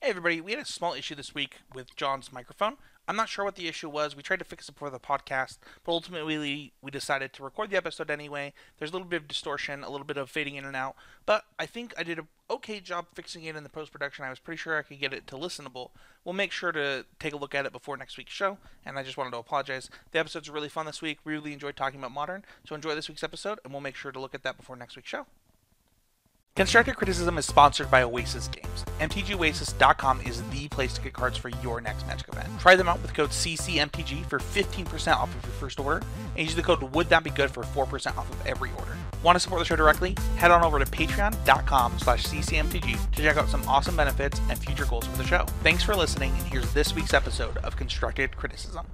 Hey everybody, we had a small issue this week with John's microphone. I'm not sure what the issue was. We tried to fix it before the podcast, but ultimately we decided to record the episode anyway. There's a little bit of distortion, a little bit of fading in and out, but I think I did an okay job fixing it in the post production. I was pretty sure I could get it to listenable. We'll make sure to take a look at it before next week's show, and I just wanted to apologize. The episodes are really fun this week. We really enjoyed talking about Modern, so enjoy this week's episode, and we'll make sure to look at that before next week's show. Constructive Criticism is sponsored by Oasis Games. MTGOasis.com is the place to get cards for your next Magic event. Try them out with code CCMTG for 15% off of your first order, and use the code Would That Be Good for 4% off of every order. Want to support the show directly? Head on over to patreon.com/CCMTG to check out some awesome benefits and future goals for the show. Thanks for listening, and here's this week's episode of Constructed Criticism.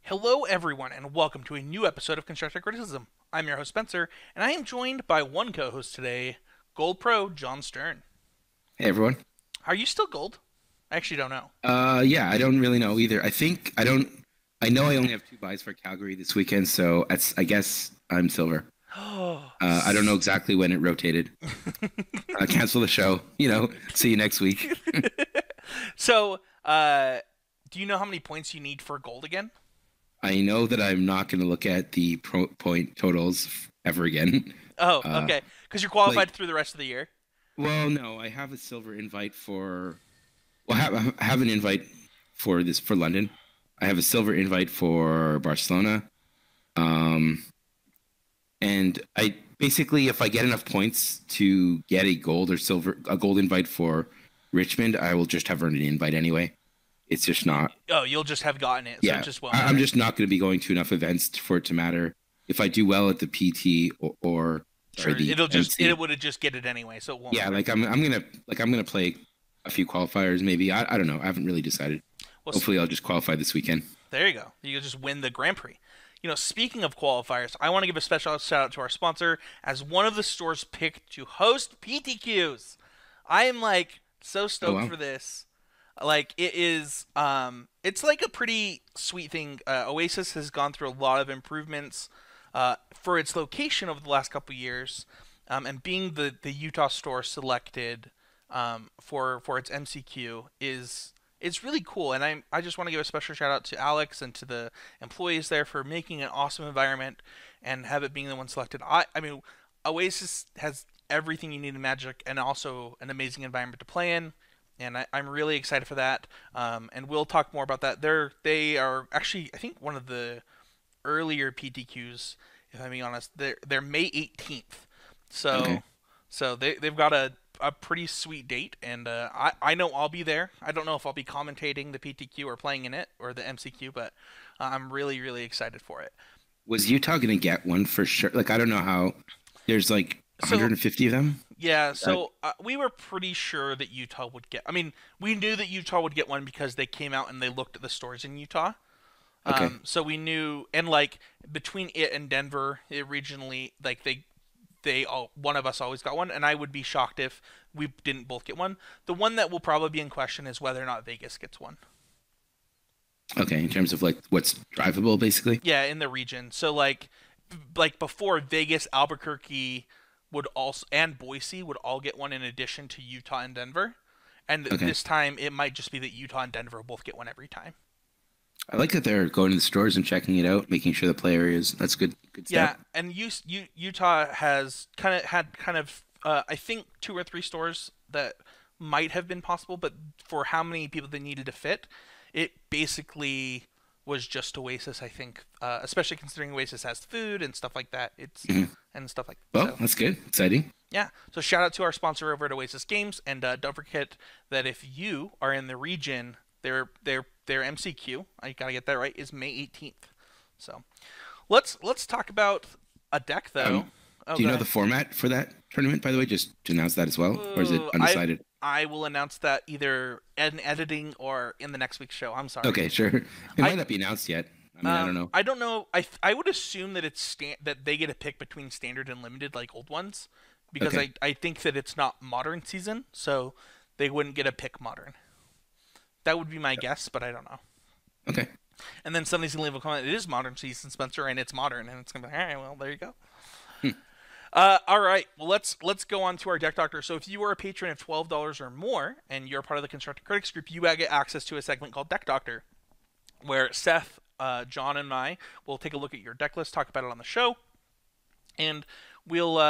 Hello everyone, and welcome to a new episode of Constructive Criticism. I'm your host Spencer, and I am joined by one co-host today, Gold Pro John Stern. Hey everyone. Are you still gold? I actually don't know. Yeah, I don't really know either. I know I only have 2 buys for Calgary this weekend, so I guess I'm silver. I don't know exactly when it rotated. Cancel the show. See you next week. So, do you know how many points you need for gold again? I know that I'm not going to look at the point totals ever again. Oh, okay. Because you're qualified through the rest of the year. Well, no, I have a silver invite for. Well, I have an invite for London. I have a silver invite for Barcelona. And I basically, if I get enough points to get a gold invite for Richmond, I will just have earned an invite anyway. It's just not. Oh, you'll just have gotten it. Yeah, so just well. I'm just not going to be going to enough events for it to matter. If I do well at the PT or sure, the it would have just get it anyway, so it won't. Yeah, matter. I'm gonna play a few qualifiers maybe. I don't know. I haven't really decided. Well, hopefully I'll just qualify this weekend. There you go. You'll just win the Grand Prix. Speaking of qualifiers, I want to give a special shout out to our sponsor as one of the stores picked to host PTQs. I am so stoked for this. It is, it's like a pretty sweet thing. Oasis has gone through a lot of improvements for its location over the last couple years, and being the Utah store selected for its MCQ it's really cool. And I just want to give a special shout out to Alex and to the employees there for making an awesome environment and have it being the one selected. I mean, Oasis has everything you need in Magic and also an amazing environment to play in. And I'm really excited for that. And we'll talk more about that. They are actually, I think, one of the earlier PTQs, if I'm being honest. They're May 18th. So okay. So they've got a pretty sweet date, and I know I'll be there. I don't know if I'll be commentating the PTQ or playing in it or the MCQ, but I'm really, really excited for it. Was Utah going to get one for sure? I don't know how. There's 150 of them. Yeah, so we were pretty sure that Utah would get. I mean, we knew that Utah would get one because they came out and they looked at the stores in Utah. Okay. So we knew, and between it and Denver, it regionally, they all, one of us always got one, and I would be shocked if we didn't both get one. The one that will probably be in question is whether or not Vegas gets one. Okay, in terms of what's drivable, basically. Yeah, in the region. So before, Vegas, Albuquerque would also, and Boise would all get one in addition to Utah and Denver. And this time it might just be that Utah and Denver will both get one every time. I like that they're going to the stores and checking it out, making sure the play area is. That's good. Good step. Yeah, and Utah has I think 2 or 3 stores that might have been possible, but for how many people they needed to fit, it basically was just Oasis. I think, especially considering Oasis has food and stuff like that. And stuff like that. Well, that's good. Exciting. Yeah. So shout out to our sponsor over at Oasis Games, and don't forget that if you are in the region, their MCQ, I gotta get that right, is May 18th. So let's talk about a deck though. Do you know the format for that tournament, by the way? Just to announce that as well, or is it undecided? I will announce that either in editing or in the next week's show. I'm sorry. Okay, sure. It might not be announced yet. I don't know. I don't know. I would assume that it's that they get a pick between standard and limited, like old ones, because I think that it's not modern season, so they wouldn't get a pick modern. That would be my guess, but I don't know. Okay. And then somebody's gonna leave a comment. It is modern season, Spencer, and it's modern, and it's gonna be all right. Well, there you go. All right. Well, let's go on to our deck doctor. So if you are a patron of $12 or more, and you're part of the Constructed Critics group, you get access to a segment called Deck Doctor, where Seth, John, and I will take a look at your deck list, talk about it on the show, and we'll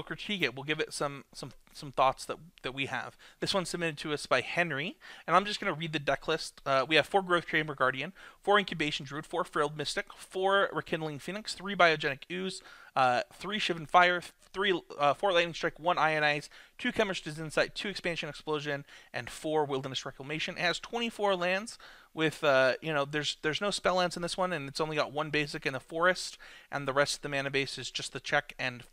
critique it. We'll give it some thoughts that we have. This one's submitted to us by Henry, and I'm just gonna read the deck list. We have 4 Growth Chamber Guardian, 4 Incubation Druid, 4 Frilled Mystic, 4 Rekindling Phoenix, 3 Biogenic Ooze, 3 Shivan Fire, 4 Lightning Strike, 1 Ionize, 2 Chemist's Insight, 2 Expansion Explosion, and 4 Wilderness Reclamation. It has 24 lands with there's no spell lands in this one, and it's only got 1 basic in the forest, and the rest of the mana base is just the check and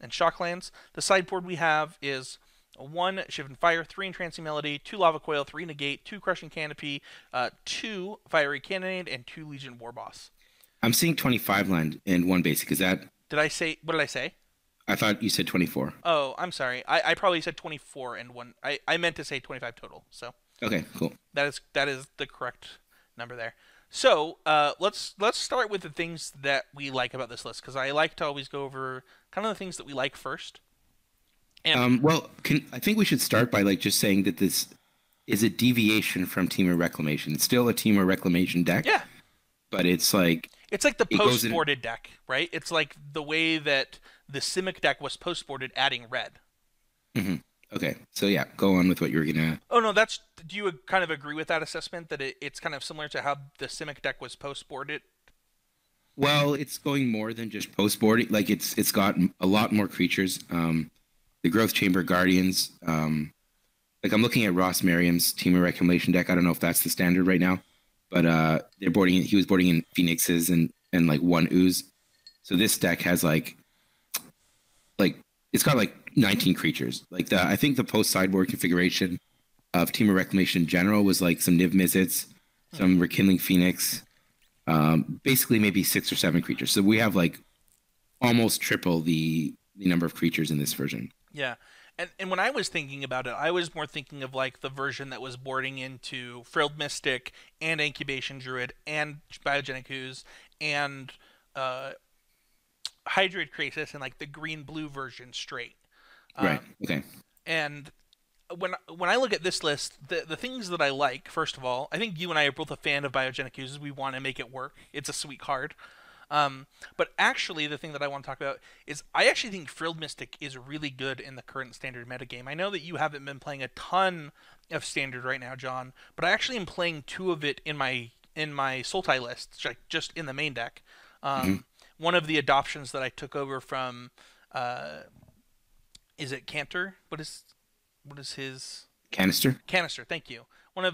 shock lands. The sideboard we have is 1 Shivan Fire, 3 Entrancing Melody, 2 Lava Coil, 3 Negate, 2 Crushing Canopy, 2 Fiery Cannonade, and 2 Legion Warboss. I'm seeing 25 land and 1 basic. Is that? What did I say? I thought you said 24. Oh, I'm sorry. I probably said 24 and 1. I meant to say 25 total. So Okay, cool. that is the correct number there. So let's start with the things that we like about this list, because I like to always go over kind of the things that we like first. And I think we should start by just saying that this is a deviation from Temur Reclamation. It's still a Temur Reclamation deck. Yeah. But it's like the post-boarded deck, right? It's like the way that the Simic deck was post-boarded, adding red. Mm-hmm. Okay, so yeah, go on with what you were gonna. Oh no, do you kind of agree with that assessment, that it's kind of similar to how the Simic deck was post-boarded? Well, it's going more than just post-boarding. Like it's got a lot more creatures. The Growth Chamber Guardians. Like I'm looking at Ross Merriam's Temur Reclamation deck. I don't know if that's the standard right now, but they're boarding. He was boarding in Phoenixes and like 1 Ooze. So this deck has like it's got like 19 creatures. Like I think the post sideboard configuration of Temur Reclamation in general was like some Niv Mizzets, some Rekindling Phoenix, basically maybe 6 or 7 creatures. So we have like almost triple the number of creatures in this version. Yeah. And when I was thinking about it, I was more thinking of like the version that was boarding into Frilled Mystic and Incubation Druid and Biogenic Ooze and Hydrate Krasis and like the green-blue version straight. Right. Okay. And when I look at this list, the things that I like, first of all, I think you and I are both a fan of Biogenic Ooze. We want to make it work. It's a sweet card. But actually, the thing that I want to talk about is I actually think Frilled Mystic is really good in the current standard metagame. I know that you haven't been playing a ton of standard right now, John, but I actually am playing 2 of it in my Sultai list, just in the main deck. One of the adoptions that I took over from, is it Cantor? What is his? Canister. Canister. Thank you.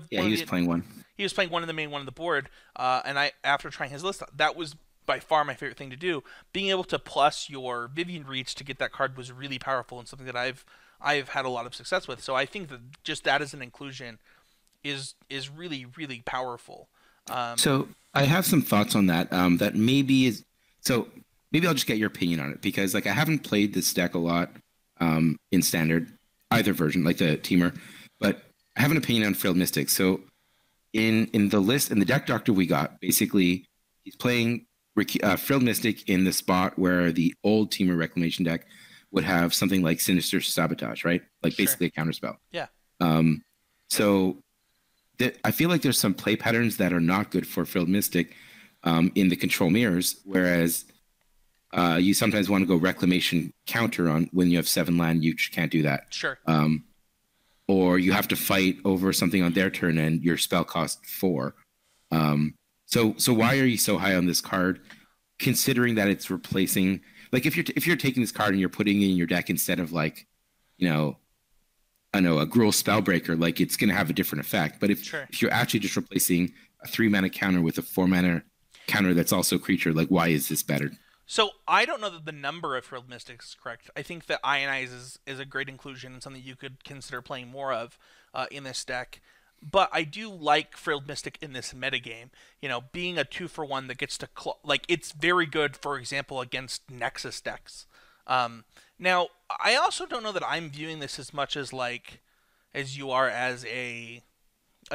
He was playing one. He was playing one in the main, one on the board. And after trying his list, that was by far my favorite thing to do. Being able to plus your Vivian Reach to get that card was really powerful and something that I've had a lot of success with. So I think that just that as an inclusion is really, really powerful. So I have some thoughts on that. That maybe is. So maybe I'll just get your opinion on it, because like I haven't played this deck a lot in standard, either version, like the Temur, but I have an opinion on Frilled Mystic. So in the list, in the deck doctor we got, basically he's playing Frilled Mystic in the spot where the old Temur Reclamation deck would have something like Sinister Sabotage, right? Like basically a counterspell. Yeah. So I feel like there's some play patterns that are not good for Frilled Mystic in the control mirrors, whereas you sometimes want to go Reclamation counter on when you have 7 land, you can't do that. Sure. Or you have to fight over something on their turn and your spell costs 4. So why are you so high on this card, considering that it's replacing, like if you're taking this card and you're putting it in your deck instead of like, I know a Gruul Spellbreaker, like it's going to have a different effect. But if you're actually just replacing a 3-mana counter with a 4-mana counter that's also creature, like why is this better? So I don't know that the number of Frilled Mystics is correct. I think that Ionize is a great inclusion and something you could consider playing more of in this deck. But I do like Frilled Mystic in this metagame. Being a 2-for-1 that gets to it's very good, for example, against Nexus decks. Now I also don't know that I'm viewing this as much as as you are as a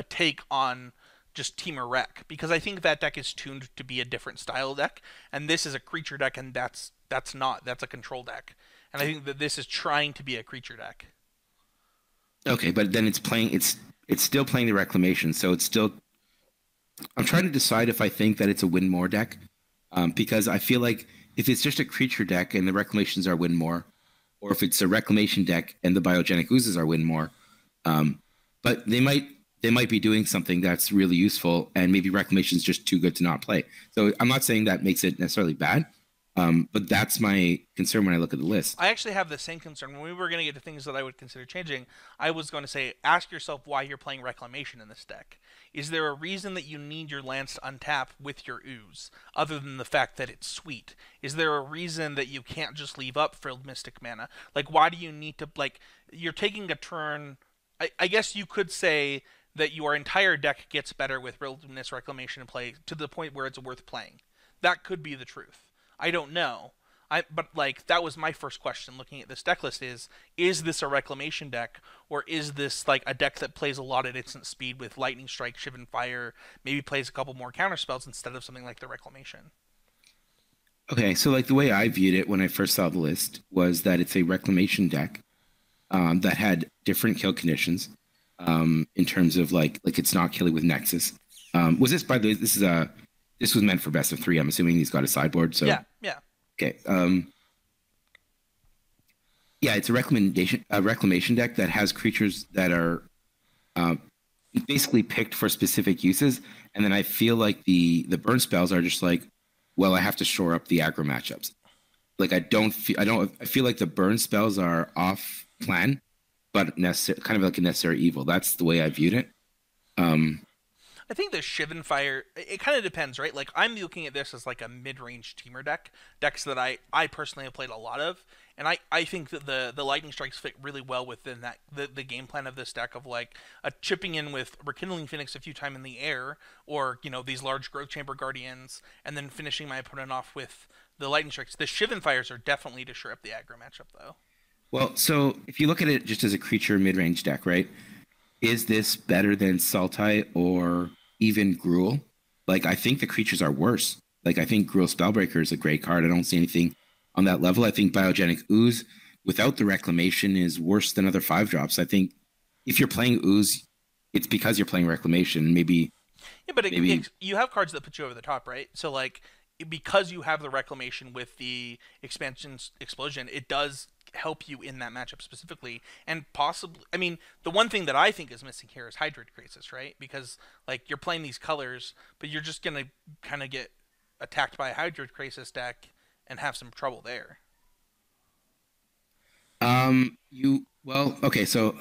take on just Temur Rec, because I think that deck is tuned to be a different style deck, and this is a creature deck, and that's that's not. That's a control deck, and I think that this is trying to be a creature deck. Okay, but then it's still playing the reclamation, so it's still. I'm trying to decide if I think that it's a win more deck, because I feel like if it's just a creature deck and the reclamations are win more, or if it's a reclamation deck and the biogenic oozes are win more, but they might be doing something that's really useful, and maybe reclamation is just too good to not play. So I'm not saying that makes it necessarily bad, but that's my concern when I look at the list. I actually have the same concern. When we were going to get to things that I would consider changing, I was going to say, ask yourself why you're playing Reclamation in this deck. Is there a reason that you need your lands to untap with your ooze, other than the fact that it's sweet? Is there a reason that you can't just leave up Frilled Mystic Mana? Like, why do you need to, like, you're taking a turn. I guess you could say that your entire deck gets better with Wilderness Reclamation in play to the point where it's worth playing. That could be the truth. I don't know. But like that was my first question looking at this deck list is this a reclamation deck, or is this like a deck that plays a lot at instant speed with Lightning Strike, Shivan Fire, maybe plays a couple more counter spells instead of something like the reclamation? Okay, so like the way I viewed it when I first saw the list was that it's a reclamation deck that had different kill conditions in terms of like it's not killing with Nexus. Was this, by the way, this was meant for best of three? I'm assuming he's got a sideboard. So yeah. Okay. Yeah, it's a reclamation deck that has creatures that are basically picked for specific uses, and then I feel like the burn spells are just like, well, I have to shore up the aggro matchups. Like I feel like the burn spells are off plan, but necessary, kind of like a necessary evil. That's the way I viewed it. I think the Shivan Fire, it kind of depends, right? Like, I'm looking at this as like a mid-range teamer decks that I personally have played a lot of, and I think that the Lightning Strikes fit really well within that the game plan of this deck of like chipping in with Rekindling Phoenix a few times in the air, or these large Growth Chamber Guardians, and then finishing my opponent off with the Lightning Strikes. The Shivan Fires are definitely to shore up the aggro matchup, though. Well, so if you look at it just as a creature mid-range deck, right? Is this better than Sultai or even Gruul? Like, I think the creatures are worse. Like, I think Gruul Spellbreaker is a great card. I don't see anything on that level. I think Biogenic Ooze, without the Reclamation, is worse than other 5-drops. I think if you're playing Ooze, it's because you're playing Reclamation. Maybe. Yeah, but you have cards that put you over the top, right? So, like, because you have the Reclamation with the Expansion Explosion, it does help you in that matchup specifically, and possibly, I mean, the one thing that I think is missing here is Hydroid Krasis, right? Because like you're playing these colors, but you're just gonna kind of get attacked by a Hydroid Krasis deck and have some trouble there. Okay, so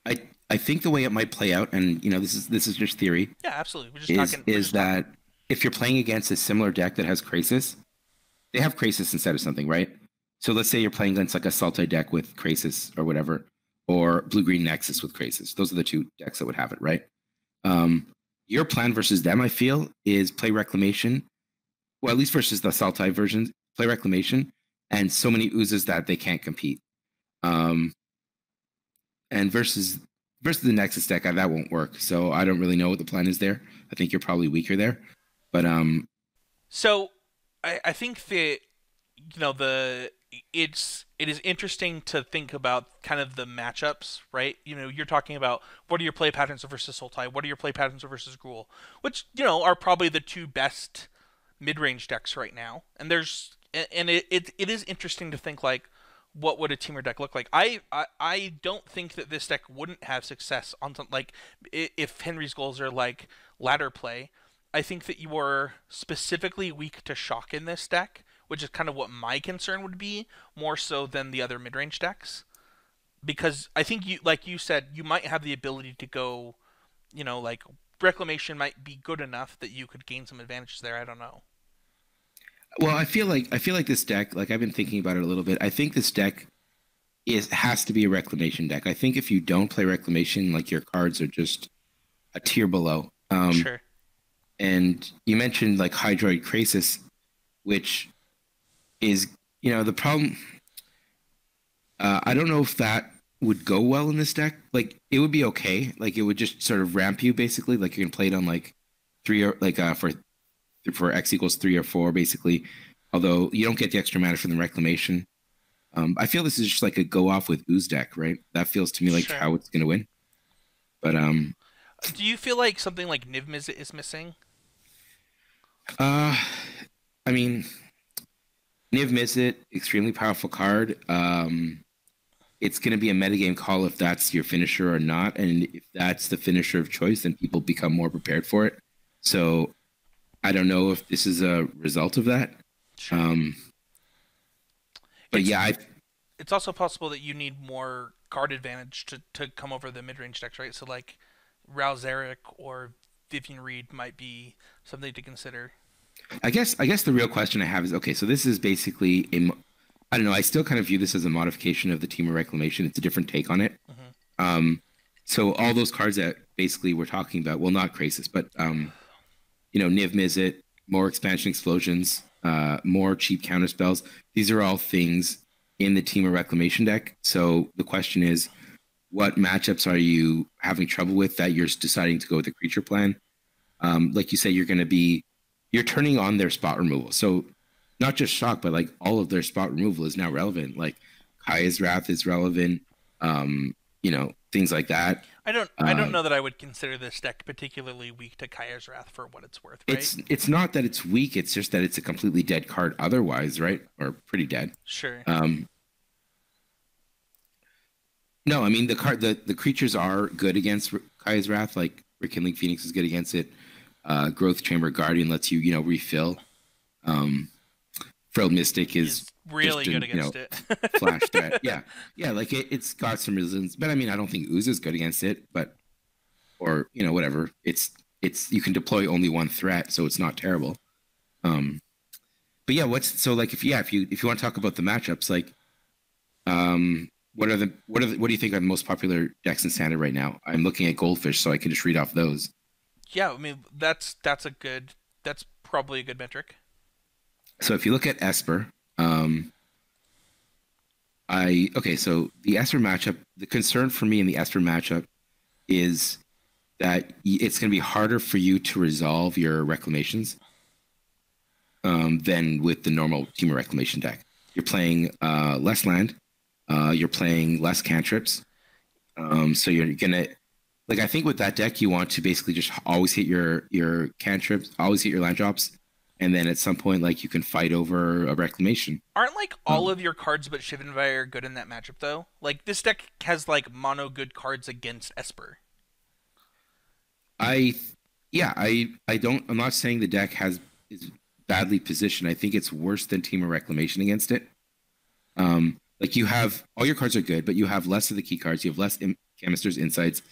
I think the way it might play out, and this is just theory. Yeah, absolutely. We're just talking. That if you're playing against a similar deck that has Krasis, they have Krasis instead of something, right? So let's say you're playing against like a Sultai deck with Krasis or whatever, or Blue-Green Nexus with Krasis. Those are the two decks that would have it, right? Your plan versus them, I feel, is play Reclamation. Well, at least versus the Sultai version, play Reclamation, and so many oozes that they can't compete. And versus the Nexus deck, that won't work. So I don't really know what the plan is there. I think you're probably weaker there. But So I think that it is interesting to think about kind of the matchups, right? You're talking about what are your play patterns versus Sultai, what are your play patterns versus Gruul, which are probably the two best mid-range decks right now. And it is interesting to think like, what would a teamer deck look like? I don't think that this deck wouldn't have success on something like if Henry's goals are like ladder play. I think that you are specifically weak to shock in this deck, which is kind of what my concern would be, more so than the other mid-range decks. Because I think like you said, you might have the ability to go, like Reclamation might be good enough that you could gain some advantages there. I don't know. Well, I feel like this deck, like I've been thinking about it a little bit. I think this deck has to be a Reclamation deck. I think if you don't play Reclamation, like your cards are just a tier below. Sure. And you mentioned like Hydroid Krasis, which is, the problem. I don't know if that would go well in this deck. Like, it would be okay. Like, it would just sort of ramp you, basically. Like, you can play it on, like, 3 or, like, for X equals 3 or 4, basically, Although you don't get the extra mana from the Reclamation. I feel this is just like a go off with Ooze deck, right? That feels to me like Sure. how it's going to win. But Do you feel like something like Niv Mizzet is missing? uh, I mean, Niv Mizzet, extremely powerful card. It's going to be a metagame call if that's your finisher or not, and if that's the finisher of choice, then people become more prepared for it. So I don't know if this is a result of that. Sure. But It's yeah, it's also possible that you need more card advantage to come over the mid range decks, right? So like Ralzeric or Vivian Reed might be something to consider. I guess the real question I have is okay. So this is basically I don't know. I still kind of view this as a modification of the Team of Reclamation. It's a different take on it. Hmm. So all those cards that basically we're talking about, well, not Krasis, but Niv Mizzet, more expansion explosions, more cheap counter spells. These are all things in the Team of Reclamation deck. So the question is, what matchups are you having trouble with that you're deciding to go with the creature plan? Like you say, you're turning on their spot removal. So not just shock, but like all of their spot removal is now relevant. Like Kaya's Wrath is relevant. Things like that. I don't know that I would consider this deck particularly weak to Kaya's Wrath for what it's worth, right? It's not that it's weak. It's just that it's a completely dead card otherwise, right? Or pretty dead. Sure. No, I mean the creatures are good against Kaya's Wrath. Like Rekindling Phoenix is good against it. Growth Chamber Guardian lets you refill. Frilled Mystic is really just good against it. flash threat. Yeah, like it's got some resistance, but I mean I don't think Ooze is good against it. But or whatever. It's you can deploy only one threat, so it's not terrible. But yeah, if you want to talk about the matchups, like what do you think are the most popular decks in Standard right now? I'm looking at Goldfish, so I can just read off those. Yeah, I mean that's probably a good metric. So if you look at Esper, so the Esper matchup, the concern for me in the Esper matchup is that it's going to be harder for you to resolve your reclamations than with the normal Team of Reclamation deck. You're playing less land, you're playing less cantrips, so you're gonna I think with that deck you want to basically just always hit your cantrips, always hit your land drops, and then at some point you can fight over a reclamation. Aren't all of your cards but Shivanvire good in that matchup though? Like this deck has mono good cards against Esper. I don't. I'm not saying the deck is badly positioned. I think it's worse than Team of Reclamation against it. You have all your cards are good, but you have less of the key cards. You have less Chemister's Insights.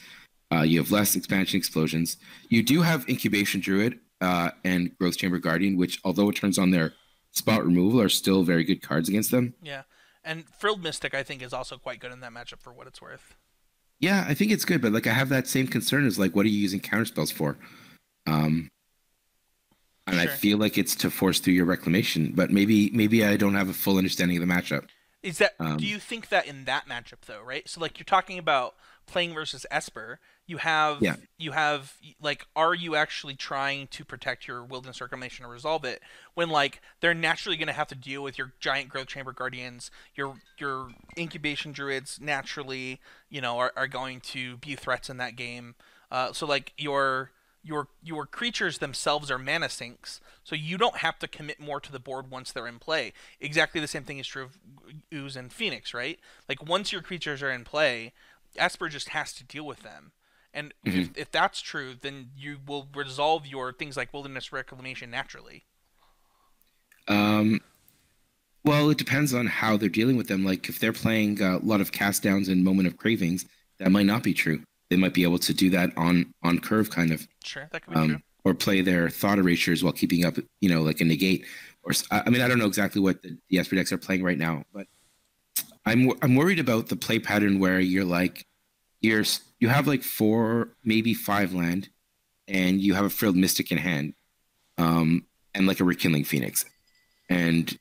You have less expansion explosions. You do have Incubation Druid and Growth Chamber Guardian, which although it turns on their spot removal, are still very good cards against them. Yeah, and Frilled Mystic I think is also quite good in that matchup for what it's worth. Yeah, I think it's good, but I have that same concern as what are you using counter spells for? And sure. I feel like it's to force through your reclamation, but maybe I don't have a full understanding of the matchup. Is that do you think that in that matchup though, right? So you're talking about playing versus Esper, you have are you actually trying to protect your Wilderness Reclamation or resolve it when they're naturally going to have to deal with your giant Growth Chamber Guardians, your Incubation Druids naturally, are going to be threats in that game. Your creatures themselves are mana sinks, so you don't have to commit more to the board once they're in play. Exactly the same thing is true of Ooze and Phoenix, right? Once your creatures are in play, Esper just has to deal with them. And if that's true, then you will resolve your things like Wilderness Reclamation naturally. Well, it depends on how they're dealing with them. If they're playing a lot of cast downs and Moment of Cravings, that might not be true. They might be able to do that on curve, kind of. Sure, that could be true. Or play their thought erasures while keeping up, like a negate. Or I mean, I don't know exactly what the Esper decks are playing right now, but I'm worried about the play pattern where you have 4, maybe 5 land, and you have a Frilled Mystic in hand, and a Rekindling Phoenix. And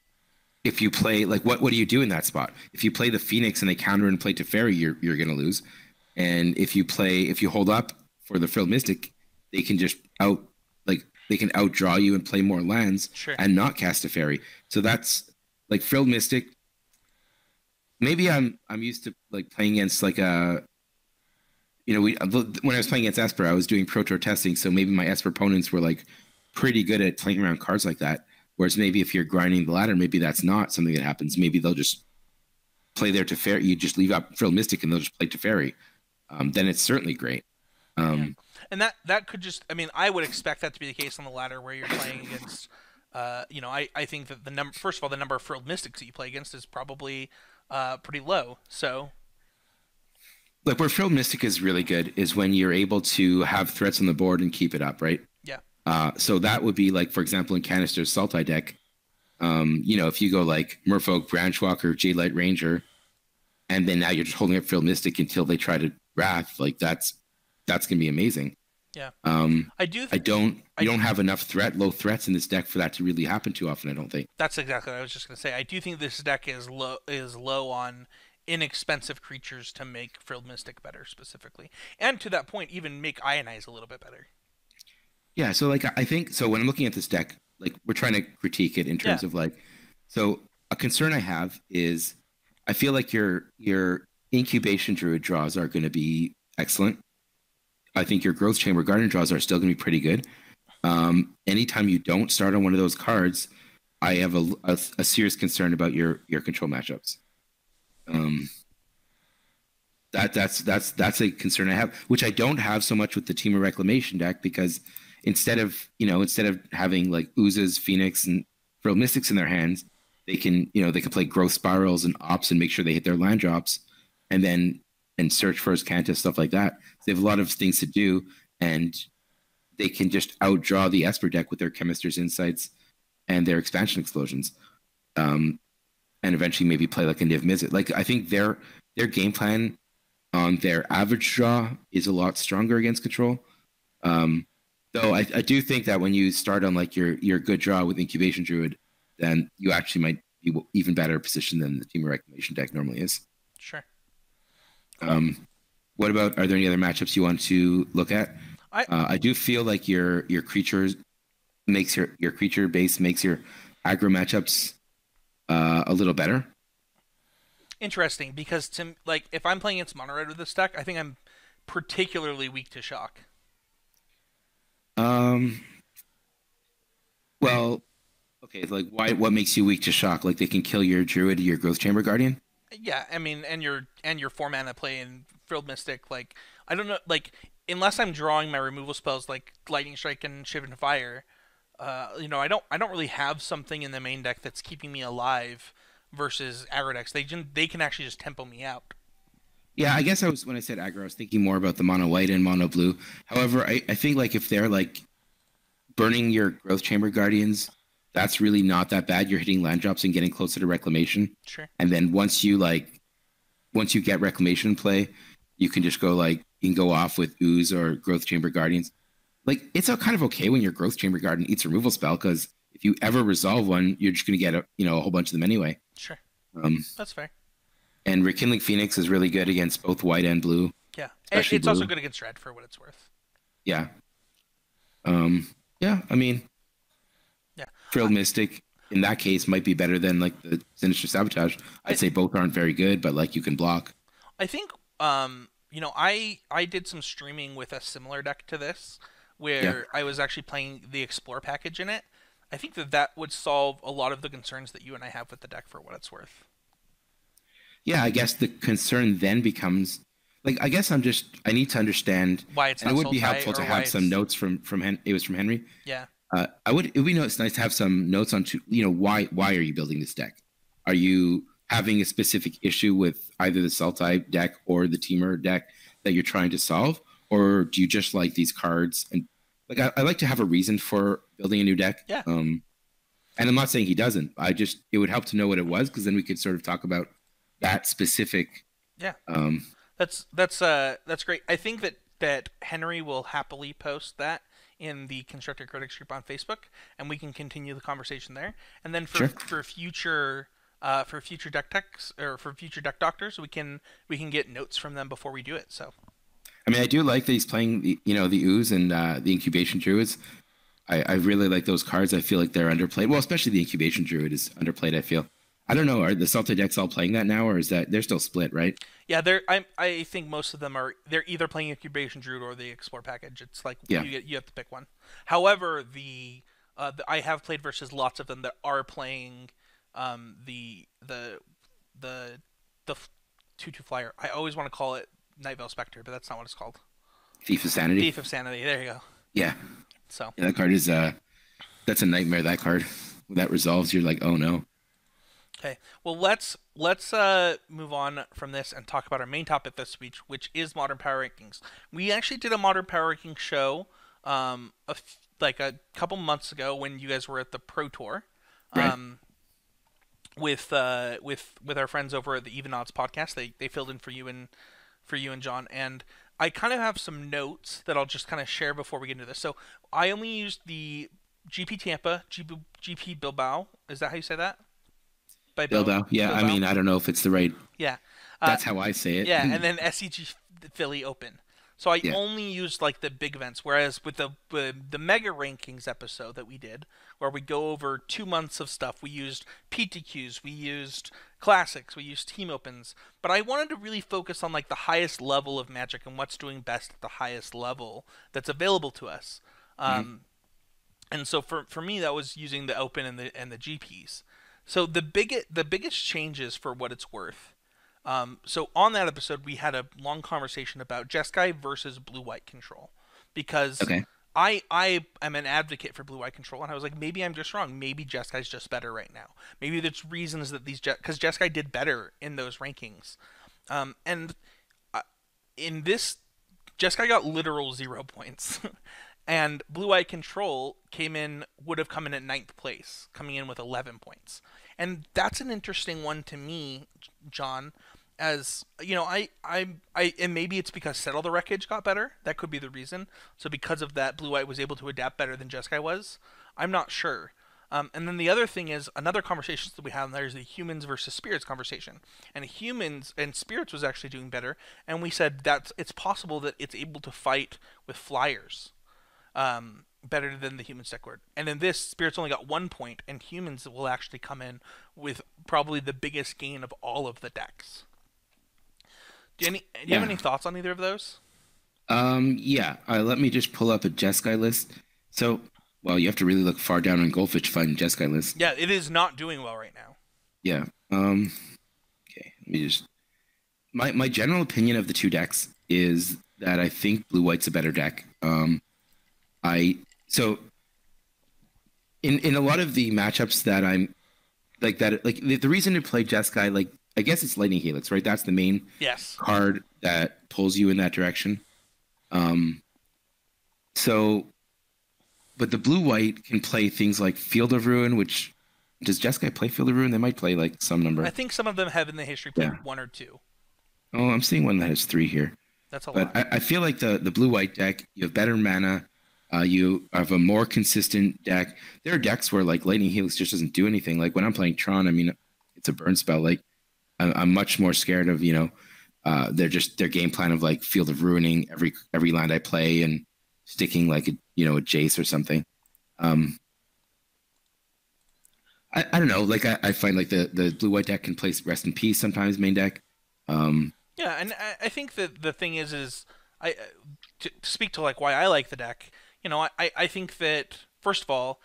if you play what do you do in that spot? If you play the Phoenix and they counter and play Teferi, you're gonna lose. And if you hold up for the Frilled Mystic, they can just outdraw you and play more lands Sure. and not cast a fairy. So that's like Frilled Mystic. Maybe I'm used to like playing against like a when I was playing against Esper, I was doing Pro Tour testing, so maybe my Esper opponents were like pretty good at playing around cards like that. Whereas maybe if you're grinding the ladder, maybe that's not something that happens. Maybe they'll just play their Teferi. You just leave out Frilled Mystic and they'll just play Teferi. Then it's certainly great. And that could just, I mean, I would expect that to be the case on the ladder where you're playing against, I think that first of all, the number of Frilled Mystics that you play against is probably pretty low. So, like where Frilled Mystic is really good is when you're able to have threats on the board and keep it up, right? yeah, So that would be like, for example, in Canister's Sultai deck, if you go like Merfolk, Branchwalker, Jadelight Ranger, and then now you're just holding up Frilled Mystic until they try to Wrath, like that's gonna be amazing. yeah. You don't have enough low threats in this deck for that to really happen too often, I don't think. That's exactly what I was just gonna say. I do think this deck is low on inexpensive creatures to make Frilled Mystic better specifically, and to that point, even make Ionize a little bit better. Yeah, so like I think so when I'm looking at this deck, like we're trying to critique it in terms of like, so a concern I have is I feel like your Incubation Druid draws are going to be excellent. I think your Growth Chamber Guardian draws are still going to be pretty good. Anytime you don't start on one of those cards, I have a serious concern about your control matchups. That's a concern I have, which I don't have so much with the Team of Reclamation deck, because instead of having like Oozes, Phoenix, and Frilled Mystics in their hands, they can play Growth Spirals and Ops and make sure they hit their land drops, and search for his Cantus, stuff like that. So they have a lot of things to do, and they can just outdraw the Esper deck with their Chemister's Insights and their Expansion Explosions, and eventually maybe play like a Niv Mizzet. Like I think their game plan on their average draw is a lot stronger against control. Though I do think that when you start on like your good draw with Incubation Druid, then you actually might be even better positioned than the Team of Reclamation deck normally is. Sure. What about, are there any other matchups you want to look at? I do feel like your creature makes your creature base makes your aggro matchups a little better. Interesting, because if I'm playing against Mono Red with this deck, I think I'm particularly weak to Shock. Well, okay, like what makes you weak to Shock? Like they can kill your Druid, your Growth Chamber Guardian? Yeah, I mean, and your 4-mana play in Frilled Mystic, like I don't know, like unless I'm drawing my removal spells like Lightning Strike and Shift into Fire, I don't really have something in the main deck that's keeping me alive versus aggro decks. They can actually just tempo me out. Yeah, I guess when I said aggro, I was thinking more about the mono white and mono blue. However, I think like if they're like burning your Growth Chamber Guardians, that's really not that bad. You're hitting land drops and getting closer to Reclamation. Sure. And then once you get Reclamation in play, you can just go off with Ooze or Growth Chamber Guardians. Like it's kind of okay when your Growth Chamber Guardian eats a removal spell, because if you ever resolve one, you're just going to get a whole bunch of them anyway. Sure. That's fair. And Rekindling Phoenix is really good against both white and blue. Yeah, it's also good against red for what it's worth. Yeah. Yeah, I mean, yeah, Frilled Mystic in that case might be better than like the Sinister Sabotage. I'd say both aren't very good, but like you can block. I think I did some streaming with a similar deck to this, where I was actually playing the Explore package in it. I think that would solve a lot of the concerns that you and I have with the deck for what it's worth. Yeah, I guess the concern then becomes like, I guess I need to understand why it's not. And it would be helpful to have some notes from it was from Henry. Yeah. It would be nice to have some notes on why are you building this deck? Are you having a specific issue with either the Sultai deck or the Temur deck that you're trying to solve, or do you just like these cards? And like I like to have a reason for building a new deck. Yeah. And I'm not saying he doesn't. It would help to know what it was, because then we could sort of talk about that specific. Yeah. That's great. I think that Henry will happily post that in the Constructed Critics group on Facebook, and we can continue the conversation there. And then for future deck techs or for future deck doctors, we can get notes from them before we do it. So, I mean, I do like that he's playing the Ooze and the Incubation Druids. I really like those cards. I feel like they're underplayed. Well, especially the Incubation Druid is underplayed, I feel. I don't know. Are the Salted decks all playing that now, or is that they're still split, right? Yeah, I think most of them are. They're either playing Incubation Druid or the Explore package. It's like Yeah. you have to pick one. However, I have played versus lots of them that are playing the the 2/2 flyer. I always want to call it Night Veil Spectre, but that's not what it's called. Thief of Sanity. Thief of Sanity. There you go. Yeah. So Yeah, that card is that's a nightmare. That card when that resolves, you're like, oh no. okay, well let's move on from this and talk about our main topic this week, which is Modern Power Rankings. We actually did a Modern Power Ranking show like a couple months ago when you guys were at the Pro Tour. Right. With our friends over at the Even Odds podcast. They filled in for you and John, and I kind of have some notes that I'll just kind of share before we get into this. So I only used the GP Tampa, GP Bilbao. Is that how you say that? By Bilbao. Yeah, Bilbao? I mean, I don't know if it's the right. Yeah. That's how I say it. Yeah, and then SCG Philly Open. So I Yeah. only used like the big events, whereas with the mega rankings episode that we did, where we go over 2 months of stuff, we used PTQs, we used classics, we used team opens, but I wanted to really focus on like the highest level of Magic and what's doing best at the highest level that's available to us. And so for me, that was using the Open and the GPs. So the biggest changes for what it's worth. So on that episode, we had a long conversation about Jeskai versus blue-white control, because Okay. I am an advocate for blue-white control, and I was like, maybe I'm just wrong. Maybe Jeskai's just better right now. Maybe there's reasons that because Jeskai did better in those rankings, and in this, Jeskai got literal 0 points. And blue-white control would have come in at 9th place, coming in with 11 points. And that's an interesting one to me, John, as you know, and maybe it's because Settle the Wreckage got better. That could be the reason. So because of that, blue-white was able to adapt better than Jeskai was. I'm not sure. And then the other thing is, another conversation that we had there is the humans versus spirits conversation. And humans and spirits was actually doing better. And we said that it's possible that it's able to fight with flyers better than the humans deck word. And in this, spirits only got 1 point, and humans will actually come in with probably the biggest gain of all of the decks. Do you have any thoughts on either of those? Yeah. Let me just pull up a Jeskai list. So, well, you have to really look far down on Goldfish to find Jeskai list. Yeah, it is not doing well right now. Yeah. Okay. Let me just. My general opinion of the two decks is that I think blue white's a better deck. So in a lot of the matchups that I'm like that, like the reason to play Jeskai, like I guess it's Lightning Helix, right? That's the main card that pulls you in that direction. So, but the blue white can play things like Field of Ruin, which does Jeskai play Field of Ruin? They might play like some number. I think some of them have in the history played 1 or 2. Oh, I'm seeing one that has 3 here. That's a lot. But I feel like the blue white deck, you have better mana. You have a more consistent deck. There are decks where like Lightning Helix just doesn't do anything. Like when I'm playing Tron, I mean, it's a burn spell. Like I'm much more scared of their game plan of like Field of Ruining every land I play and sticking like a Jace or something. I don't know. Like I find like the blue white deck can play Rest in Peace sometimes main deck. Yeah, and I think that the thing is to speak to like why I like the deck. I think that first of all,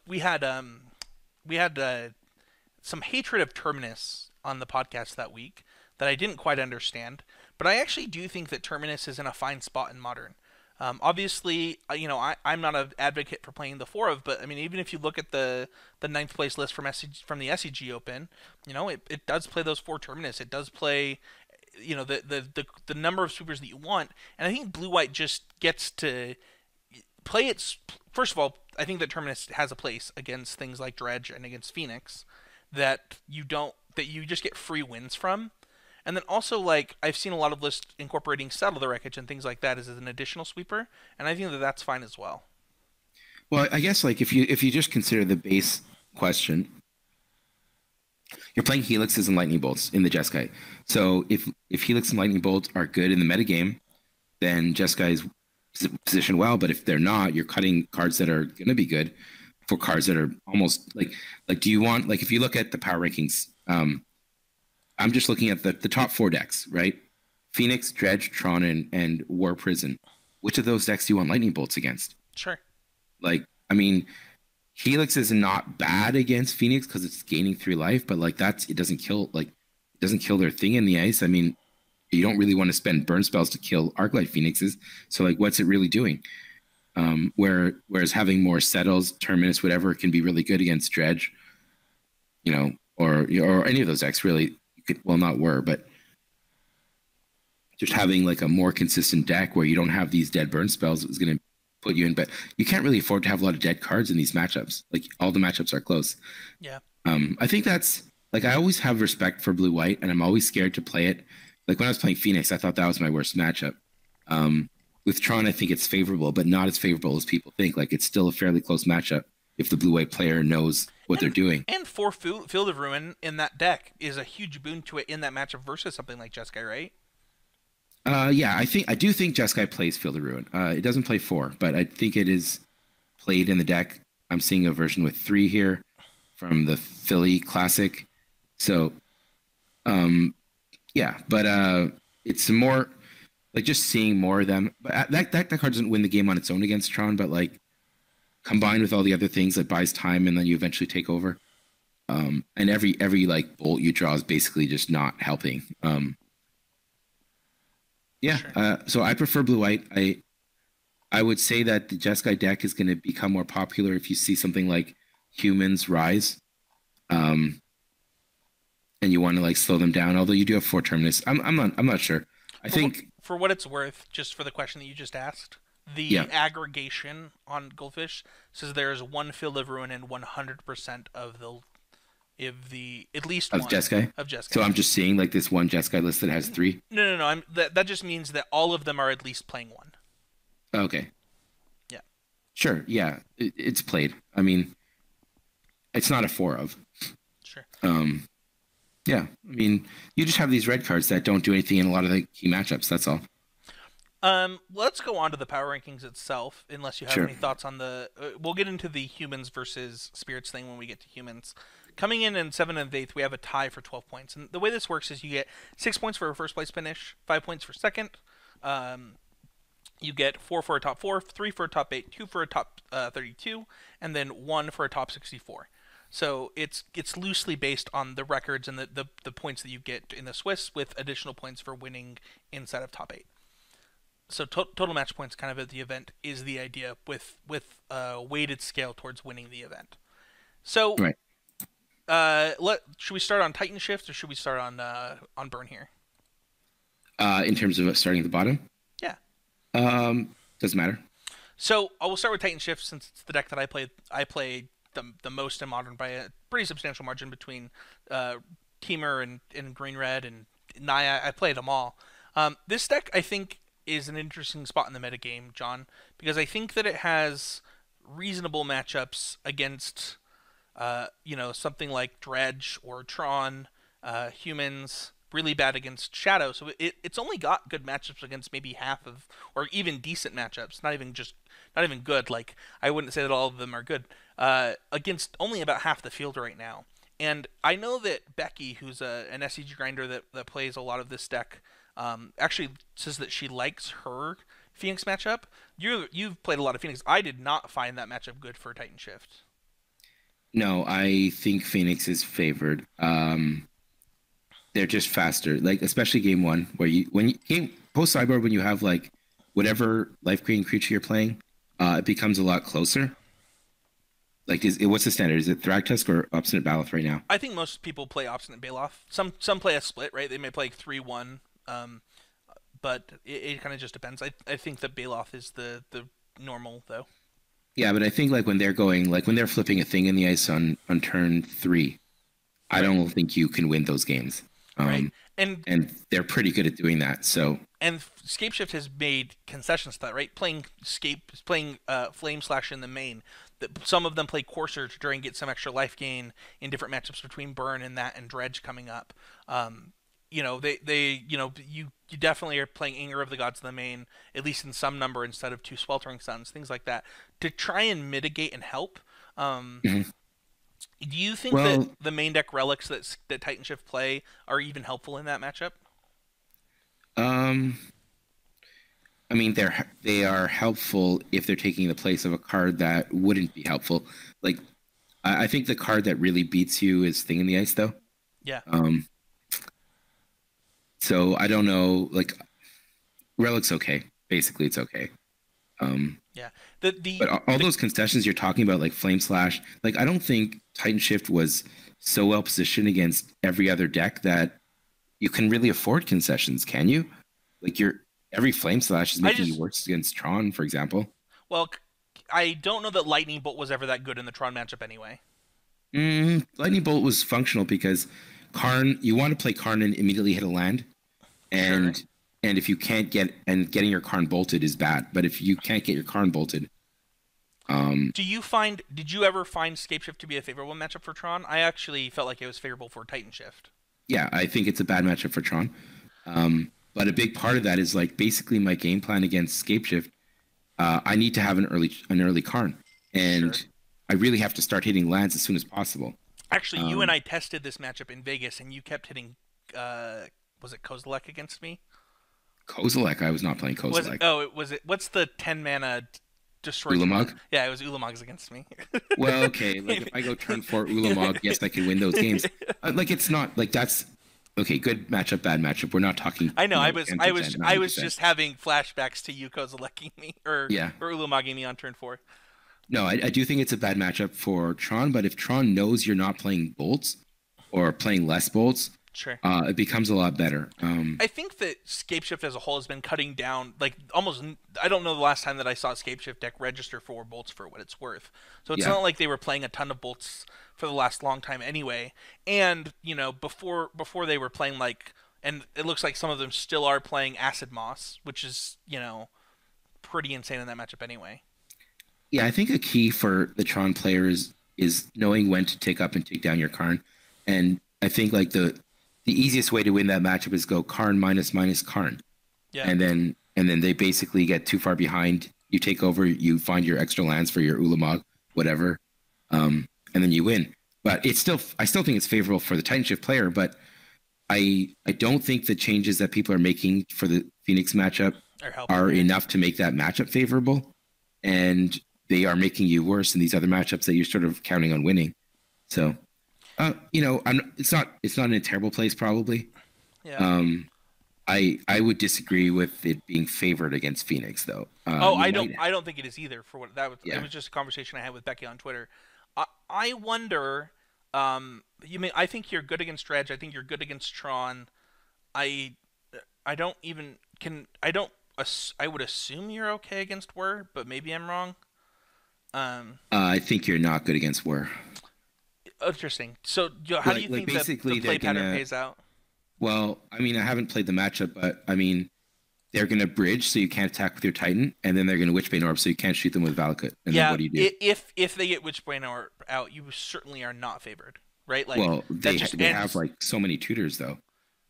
we had some hatred of Terminus on the podcast that week that I didn't quite understand, but I actually do think that Terminus is in a fine spot in Modern. Obviously, I'm not an advocate for playing the 4 of, but I mean, even if you look at the 9th place list from the SCG Open, it does play those 4 Terminus. It does play, the number of sweepers that you want, and I think blue white just gets to play its. First of all, I think that Terminus has a place against things like Dredge and against Phoenix that you just get free wins from. And then also, like, I've seen a lot of lists incorporating Settle the Wreckage and things like that as an additional sweeper, and I think that that's fine as well. Well, I guess like if you just consider the base question, you're playing Helixes and Lightning Bolts in the Jeskai. So if Helix and Lightning Bolt are good in the metagame, then Jeskai is positioned well. But if they're not, you're cutting cards that are going to be good for cards that are almost like. Do you want like if you look at the power rankings? I'm just looking at the top 4 decks, right? Phoenix, Dredge, Tron, and War Prison. Which of those decks do you want lightning bolts against? Sure. Like, I mean, Helix is not bad against Phoenix because it's gaining 3 life, but like it doesn't kill their thing in the ice. I mean, you don't really want to spend burn spells to kill Arclight Phoenixes. So like, what's it really doing? Whereas having more settles, Terminus, whatever, can be really good against Dredge, or any of those decks really. Not were, but just having like a more consistent deck where you don't have these dead burn spells is going to put you in. But you can't really afford to have a lot of dead cards in these matchups. Like all the matchups are close. Yeah. I think that's like I always have respect for blue white, and I'm always scared to play it. Like when I was playing Phoenix, I thought that was my worst matchup. With Tron, I think it's favorable, but not as favorable as people think. Like it's still a fairly close matchup if the blue white player knows what they're doing. And 4 Field of Ruin in that deck is a huge boon to it in that matchup versus something like Jeskai, right? Yeah, I do think Jeskai plays Field of Ruin. It doesn't play 4, but I think it is played in the deck. I'm seeing a version with 3 here from the Philly Classic. So, yeah, but it's more like just seeing more of them. But that card doesn't win the game on its own against Tron, but like combined with all the other things that buys time and then you eventually take over. And every like bolt you draw is basically just not helping. Yeah. Sure. So I prefer blue white. I would say that the Jeskai deck is going to become more popular if you see something like Humans Rise. And you want to like slow them down, although you do have 4 Terminus. I'm not sure. I think for what it's worth, just for the question that you just asked, the aggregation on Goldfish says there's 1 Field of Ruin in 100% of the at least of one Jeskai. Of Jeskai. So I'm just seeing like this one Jeskai list that has 3. No. That just means that all of them are at least playing 1. Okay. Yeah. Sure. Yeah, it's played. I mean, it's not a 4 of. Sure. Yeah. I mean, you just have these red cards that don't do anything in a lot of the key matchups. That's all. Let's go on to the power rankings itself, unless you have any thoughts on the... we'll get into the humans versus spirits thing when we get to humans. Coming in 7th and 8th, we have a tie for 12 points. And the way this works is you get 6 points for a first place finish, 5 points for second. You get 4 for a top 4, 3 for a top 8, 2 for a top 32, and then 1 for a top 64. So it's loosely based on the records and the points that you get in the Swiss, with additional points for winning inside of top 8. So total match points kind of at the event is the idea, with a weighted scale towards winning the event. So, right. Should we start on Titan Shift or should we start on Burn here? In terms of starting at the bottom? Yeah. Doesn't matter. So I will start with Titan Shift since it's the deck that I played. I played the most in Modern by a pretty substantial margin between Temur and Green Red and Naya. I played them all. This deck, I think, is an interesting spot in the metagame, John, because I think that it has reasonable matchups against, something like Dredge or Tron, humans, really bad against Shadow. So it's only got good matchups against maybe half of, or even decent matchups, not even good. Like, I wouldn't say that all of them are good, against only about half the field right now. And I know that Becky, who's an SCG grinder that plays a lot of this deck, actually says that she likes her Phoenix matchup. You've played a lot of Phoenix. I did not find that matchup good for Titan Shift. No, I think Phoenix is favored. They're just faster, like especially game 1, where post sideboard, when you have like whatever life creating creature you're playing, it becomes a lot closer. Like, what's the standard? Is it Thragtusk or Obstinate Baloth right now? I think most people play Obstinate Baloth. Some play a split, right? They may play 3-1, but it kind of just depends. I think that Baloth is the normal, though. Yeah, but I think like when they're flipping a thing in the ice on turn 3, I don't think you can win those games. Right. And they're pretty good at doing that. So. And Scapeshift has made concessions to that, right? Playing Flame Slash in the main. Some of them play Courser to try and get some extra life gain in different matchups between Burn and that and Dredge coming up. you definitely are playing Anger of the Gods in the main, at least in some number instead of two Sweltering Suns, things like that, to try and mitigate and help. Um, Mhm. do you think that Well, the main deck relics that Titan Shift play are even helpful in that matchup? um, I mean, they are helpful if they're taking the place of a card that wouldn't be helpful. Like, I think the card that really beats you is Thing in the Ice, though. Yeah, Um, so I don't know. Like, Relic's okay. Basically, it's okay. Um, yeah. The but all those concessions you're talking about, like Flame Slash, like I don't think Titan Shift was so well positioned against every other deck that you can really afford concessions, can you? Like every Flame Slash is I making you just worse against Tron, for example. well, I don't know that Lightning Bolt was ever that good in the Tron matchup anyway. Lightning Bolt was functional because Karn, you want to play Karn and immediately hit a land, Sure. and if you can't getting your Karn bolted is bad. But if you can't get your Karn bolted, um, Did you ever find Scape Shift to be a favorable matchup for Tron? I actually felt like it was favorable for Titan Shift. yeah, I think it's a bad matchup for Tron. But a big part of that is like basically my game plan against Scapeshift. I need to have an early Karn, Sure. and I really have to start hitting lands as soon as possible. Actually, you and Um, I tested this matchup in Vegas, and you kept hitting. Was it Kozilek against me? Kozilek, I was not playing Was it? Kozilek. Oh, it was it. What's the 10 mana destroy Ulamog? token? Yeah, it was Ulamog's against me. Well, okay. Like if I go turn four Ulamog, yes, I can win those games. Like it's not like that's okay. Good matchup, bad matchup. We're not talking, I know. you I know, was. I was. 10%, I was 90%. just having flashbacks to you Kozilecking me Yeah. or Ulamogging me on turn 4. No, I do think it's a bad matchup for Tron, but if Tron knows you're not playing bolts or playing less bolts, Sure. it becomes a lot better. I think that Scapeshift as a whole has been cutting down, like almost. I don't know the last time that I saw a Scapeshift deck register 4 bolts for what it's worth. So it's Yeah. not like they were playing a ton of bolts for the last long time anyway. And before they were playing like, and it looks like some of them still are playing Acid Moss, which is pretty insane in that matchup anyway. Yeah, I think a key for the Tron player is knowing when to take up and take down your Karn. And I think like the easiest way to win that matchup is go Karn minus minus Karn. Yeah. And then they basically get too far behind. You take over, you find your extra lands for your Ulamog, whatever, and then you win. But I still think it's favorable for the Titan Shift player. But I don't think the changes that people are making for the Phoenix matchup Or helping. are enough to make that matchup favorable, and they are making you worse in these other matchups that you're sort of counting on winning. So, it's not in a terrible place probably. Yeah. I would disagree with it being favored against Phoenix, though. Oh, You I might- don't think it is either. For what that was, Yeah. it was just a conversation I had with Becky on Twitter. I wonder. I think you're good against Dredge. I think you're good against Tron. I I don't even can I don't I would assume you're okay against Whir, but maybe I'm wrong. I think you're not good against Whir. Interesting. So, how do you Like, think that basically the play they're pattern gonna- pays out? Well, I mean, I haven't played the matchup, but I mean, they're going to bridge so you can't attack with your Titan, and then they're going to Witchbane Orb so you can't shoot them with Valakut. And Yeah. then what do you do? If they get Witchbane or out, you certainly are not favored, right? Like Well, that just they ends. have like so many tutors though.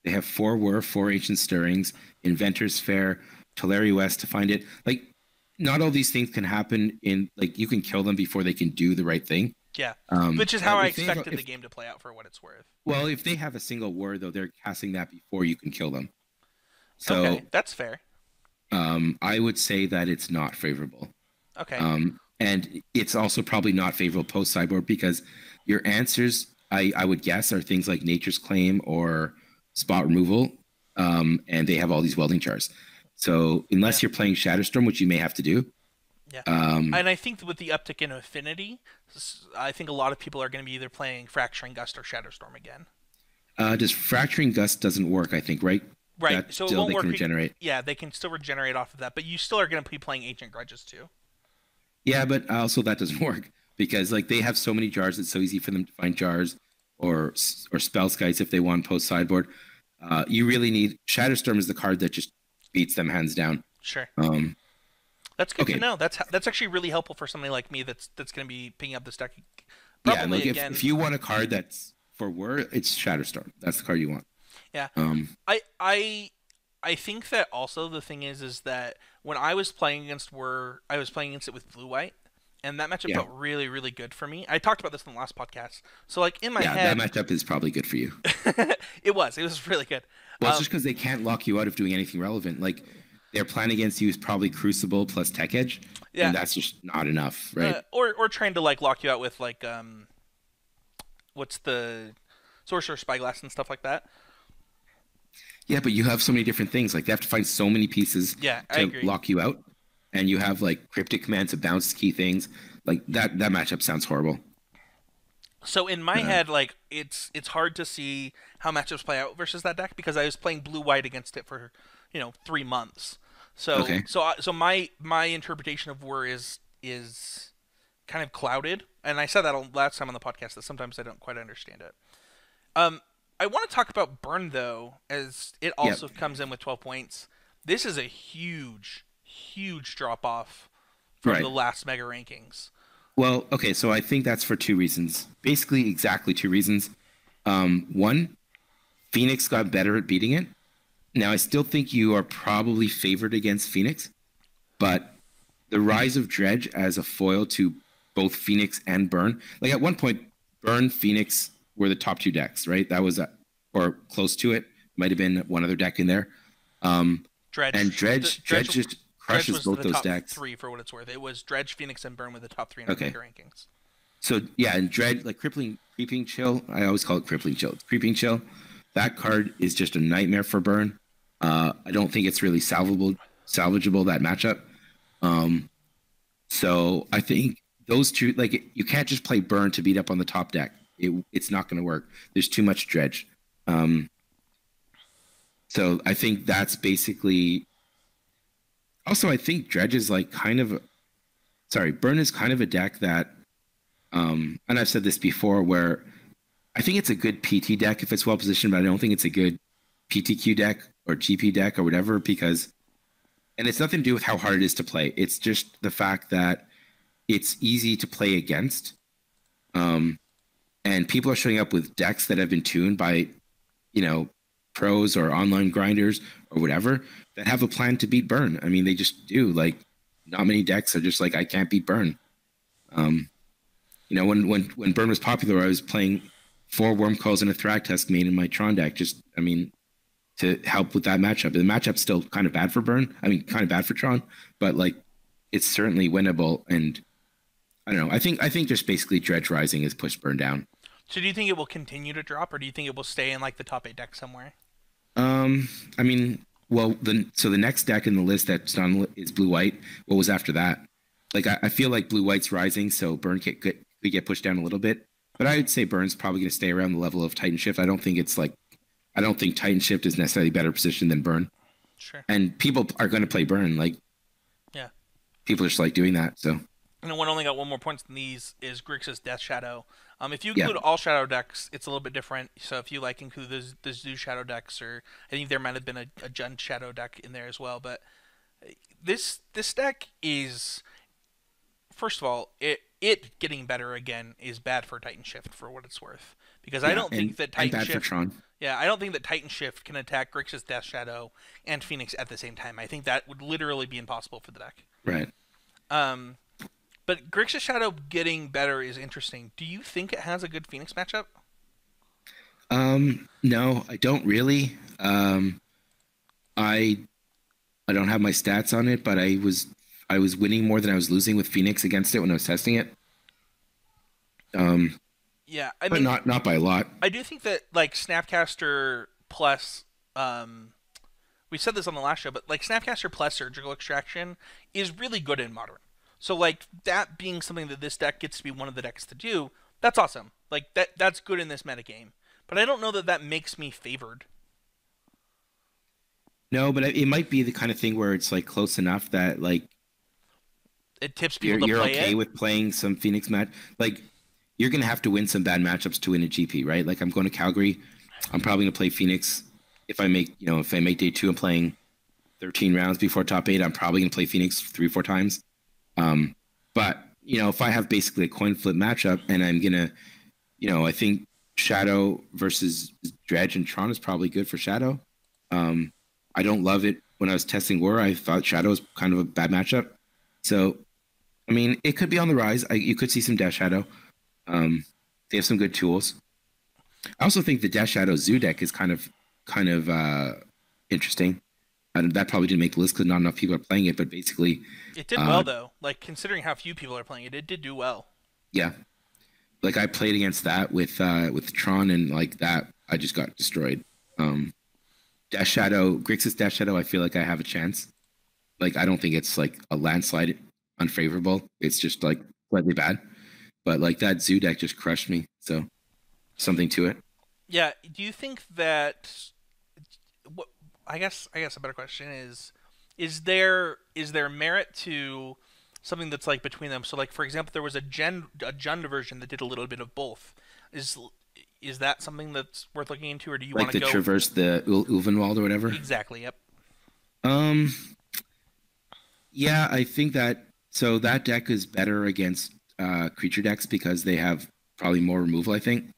They have 4 Whir, 4 Ancient Stirrings, Inventor's Fair, Teleri West to find it. Like, not all these things can happen in like you can kill them before they can do the right thing. Yeah. Which is how but I if they have expected a- the game to play out for what it's worth. Well, if they have a single Whir though, they're casting that before you can kill them. So Okay, that's fair. I would say that it's not favorable. Okay. And it's also probably not favorable post sideboard because your answers, I would guess, are things like Nature's Claim or Spot Removal, and they have all these welding jars. So unless you're playing Shatterstorm, which you may have to do, Yeah. um, And I think that with the uptick in affinity, I think a lot of people are going to be either playing Fracturing Gust or Shatterstorm again. does Fracturing Gust doesn't work, I think, right? Right. That So it still won't they work. can regenerate. Yeah, they can still regenerate off of that, but you still are going to be playing Ancient Grudges too. Yeah, but also that doesn't work because like they have so many jars, it's so easy for them to find jars or spell skies if they want post sideboard. You really need Shatterstorm is the card that just beats them hands down. Sure. Um, That's good okay. to know. That's actually really helpful for somebody like me that's going to be picking up this deck. yeah, Probably like again. if you want a card that's for Whir, it's Shatterstorm. That's the card you want. Yeah. Um, I think that also the thing is that when I was playing against I was playing against it with blue white, and that matchup yeah, felt really really good for me. I talked about this in the last podcast. So like in my yeah, that head, matchup is probably good for you. it was really good. Well, it's Um, just because they can't lock you out of doing anything relevant. Like their plan against you is probably Crucible plus Tech Edge, yeah. and that's just not enough, right? Or trying to like lock you out with like what's the sorcerer spyglass and stuff like that. Yeah, but you have so many different things. Like they have to find so many pieces Yeah, I to agree. lock you out, and you have like cryptic commands to bounce key things. Like that matchup sounds horrible. So in my Uh, head, like it's hard to see how matchups play out versus that deck because I was playing blue white against it for 3 months. So okay. so so my interpretation of Whir is kind of clouded, and I said that last time on the podcast that sometimes I don't quite understand it. Um, I want to talk about Burn though, as it Yep. also comes in with 12 points. This is a huge drop off from Right. the last mega rankings. Well, okay. So I think that's for two reasons. Basically, exactly two reasons. One, Phoenix got better at beating it. Now, I still think you are probably favored against Phoenix, but the rise of Dredge as a foil to both Phoenix and Burn, like at one point, Burn, Phoenix were the top two decks, right? That was, or close to it. Might have been one other deck in there. Um, and Dredge, Dredge just Dredge crushes was both the those top decks. three for what it's worth. It was Dredge, Phoenix, and Burn with the top three in our Okay. mega rankings. So yeah, and Dredge, like Creeping Chill, I always call it Crippling Chill. Creeping Chill, that card is just a nightmare for Burn. I don't think it's really salvageable that matchup. Um, so I think those two, like you can't just play Burn to beat up on the top deck. It's not going to work. There's too much Dredge. Um, so I think that's basically. Also, I think Dredge is like sorry, Burn is kind of a deck that, and I've said this before, where I think it's a good PT deck if it's well positioned, but I don't think it's a good PTQ deck or GP deck or whatever because, and it's nothing to do with how hard it is to play. It's just the fact that it's easy to play against, and people are showing up with decks that have been tuned by, you know, pros or online grinders or whatever that have a plan to beat Burn. I mean, they just do. Like, not many decks are just like, I can't beat Burn. Um, when Burn was popular, I was playing 4 Wormcoils and a Thragtusk main in my Tron deck. Just, I mean, to help with that matchup. The matchup's still kind of bad for Burn. I mean, kind of bad for Tron, but like, it's certainly winnable. And I don't know. I think just basically Dredge Rising has pushed Burn down. So do you think it will continue to drop, or do you think it will stay in like the top 8 deck somewhere? Um, I mean, well, the next deck in the list that's on is Blue White. What was after that? Like, I feel like Blue White's rising, so Burn could get pushed down a little bit. But I would say Burn's probably going to stay around the level of Titan Shift. I don't think Titan Shift is necessarily better positioned than Burn. Sure. And people are going to play Burn. Like, Yeah. people just like doing that. So, And one only got one more points than these is Grixis Death Shadow. If you yeah. include all Shadow decks, it's a little bit different. So if you like include the Zoo Shadow decks, or I think there might have been a Jund Shadow deck in there as well. But this deck is, first of all, it getting better again is bad for Titan Shift for what it's worth, because I Yeah, don't think that and Titan bad for Shift. Tron. Yeah, I don't think that Titan Shift can attack Grixis Death Shadow and Phoenix at the same time. I think that would literally be impossible for the deck. Right. Um, but Grixis Shadow getting better is interesting. Do you think it has a good Phoenix matchup? No, I don't really. I don't have my stats on it, but I was winning more than I was losing with Phoenix against it when I was testing it. Yeah, I But mean, not by a lot. I do think that like Snapcaster plus, we said this on the last show, but like Snapcaster plus Surgical Extraction is really good in Modern. So like that being something that this deck gets to be one of the decks to do, that's awesome. Like that's good in this metagame. But I don't know that that makes me favored. No, but it might be the kind of thing where it's like close enough that like It tips people to you're play okay it. with playing some Phoenix match. Like you're gonna have to win some bad matchups to win a GP, right? Like I'm going to Calgary. I'm probably gonna play Phoenix. If I make day 2 and playing 13 rounds before top 8, I'm probably gonna play Phoenix 3-4 times. But if I have basically a coin flip matchup and I'm gonna, I think Shadow versus Dredge and Tron is probably good for Shadow. I don't love it. When I was testing War, I thought Shadow was kind of a bad matchup. So, I mean, it could be on the rise. You could see some Dash Shadow. They have some good tools. I also think the Dash Shadow Zoo deck is kind of interesting. And that probably didn't make the list because not enough people are playing it. But basically, It did well though. Like considering how few people are playing it, it did do well. yeah. Like I played against that with Tron, and like that, I just got destroyed. Dash Shadow, Grixis Dash Shadow, I feel like I have a chance. Like I don't think it's like a landslide unfavorable. It's just like slightly bad. But like that Zoo deck just crushed me. So something to it. Yeah. Do you think that? What I guess a better question is there merit to something that's like between them? So like for example, there was a Jund version that did a little bit of both. Is that something that's worth looking into, or do you Like want to the go Traverse the Ulvenwald or whatever? exactly? Yep. Um, yeah, I think that so that deck is better against creature decks because they have probably more removal, I think.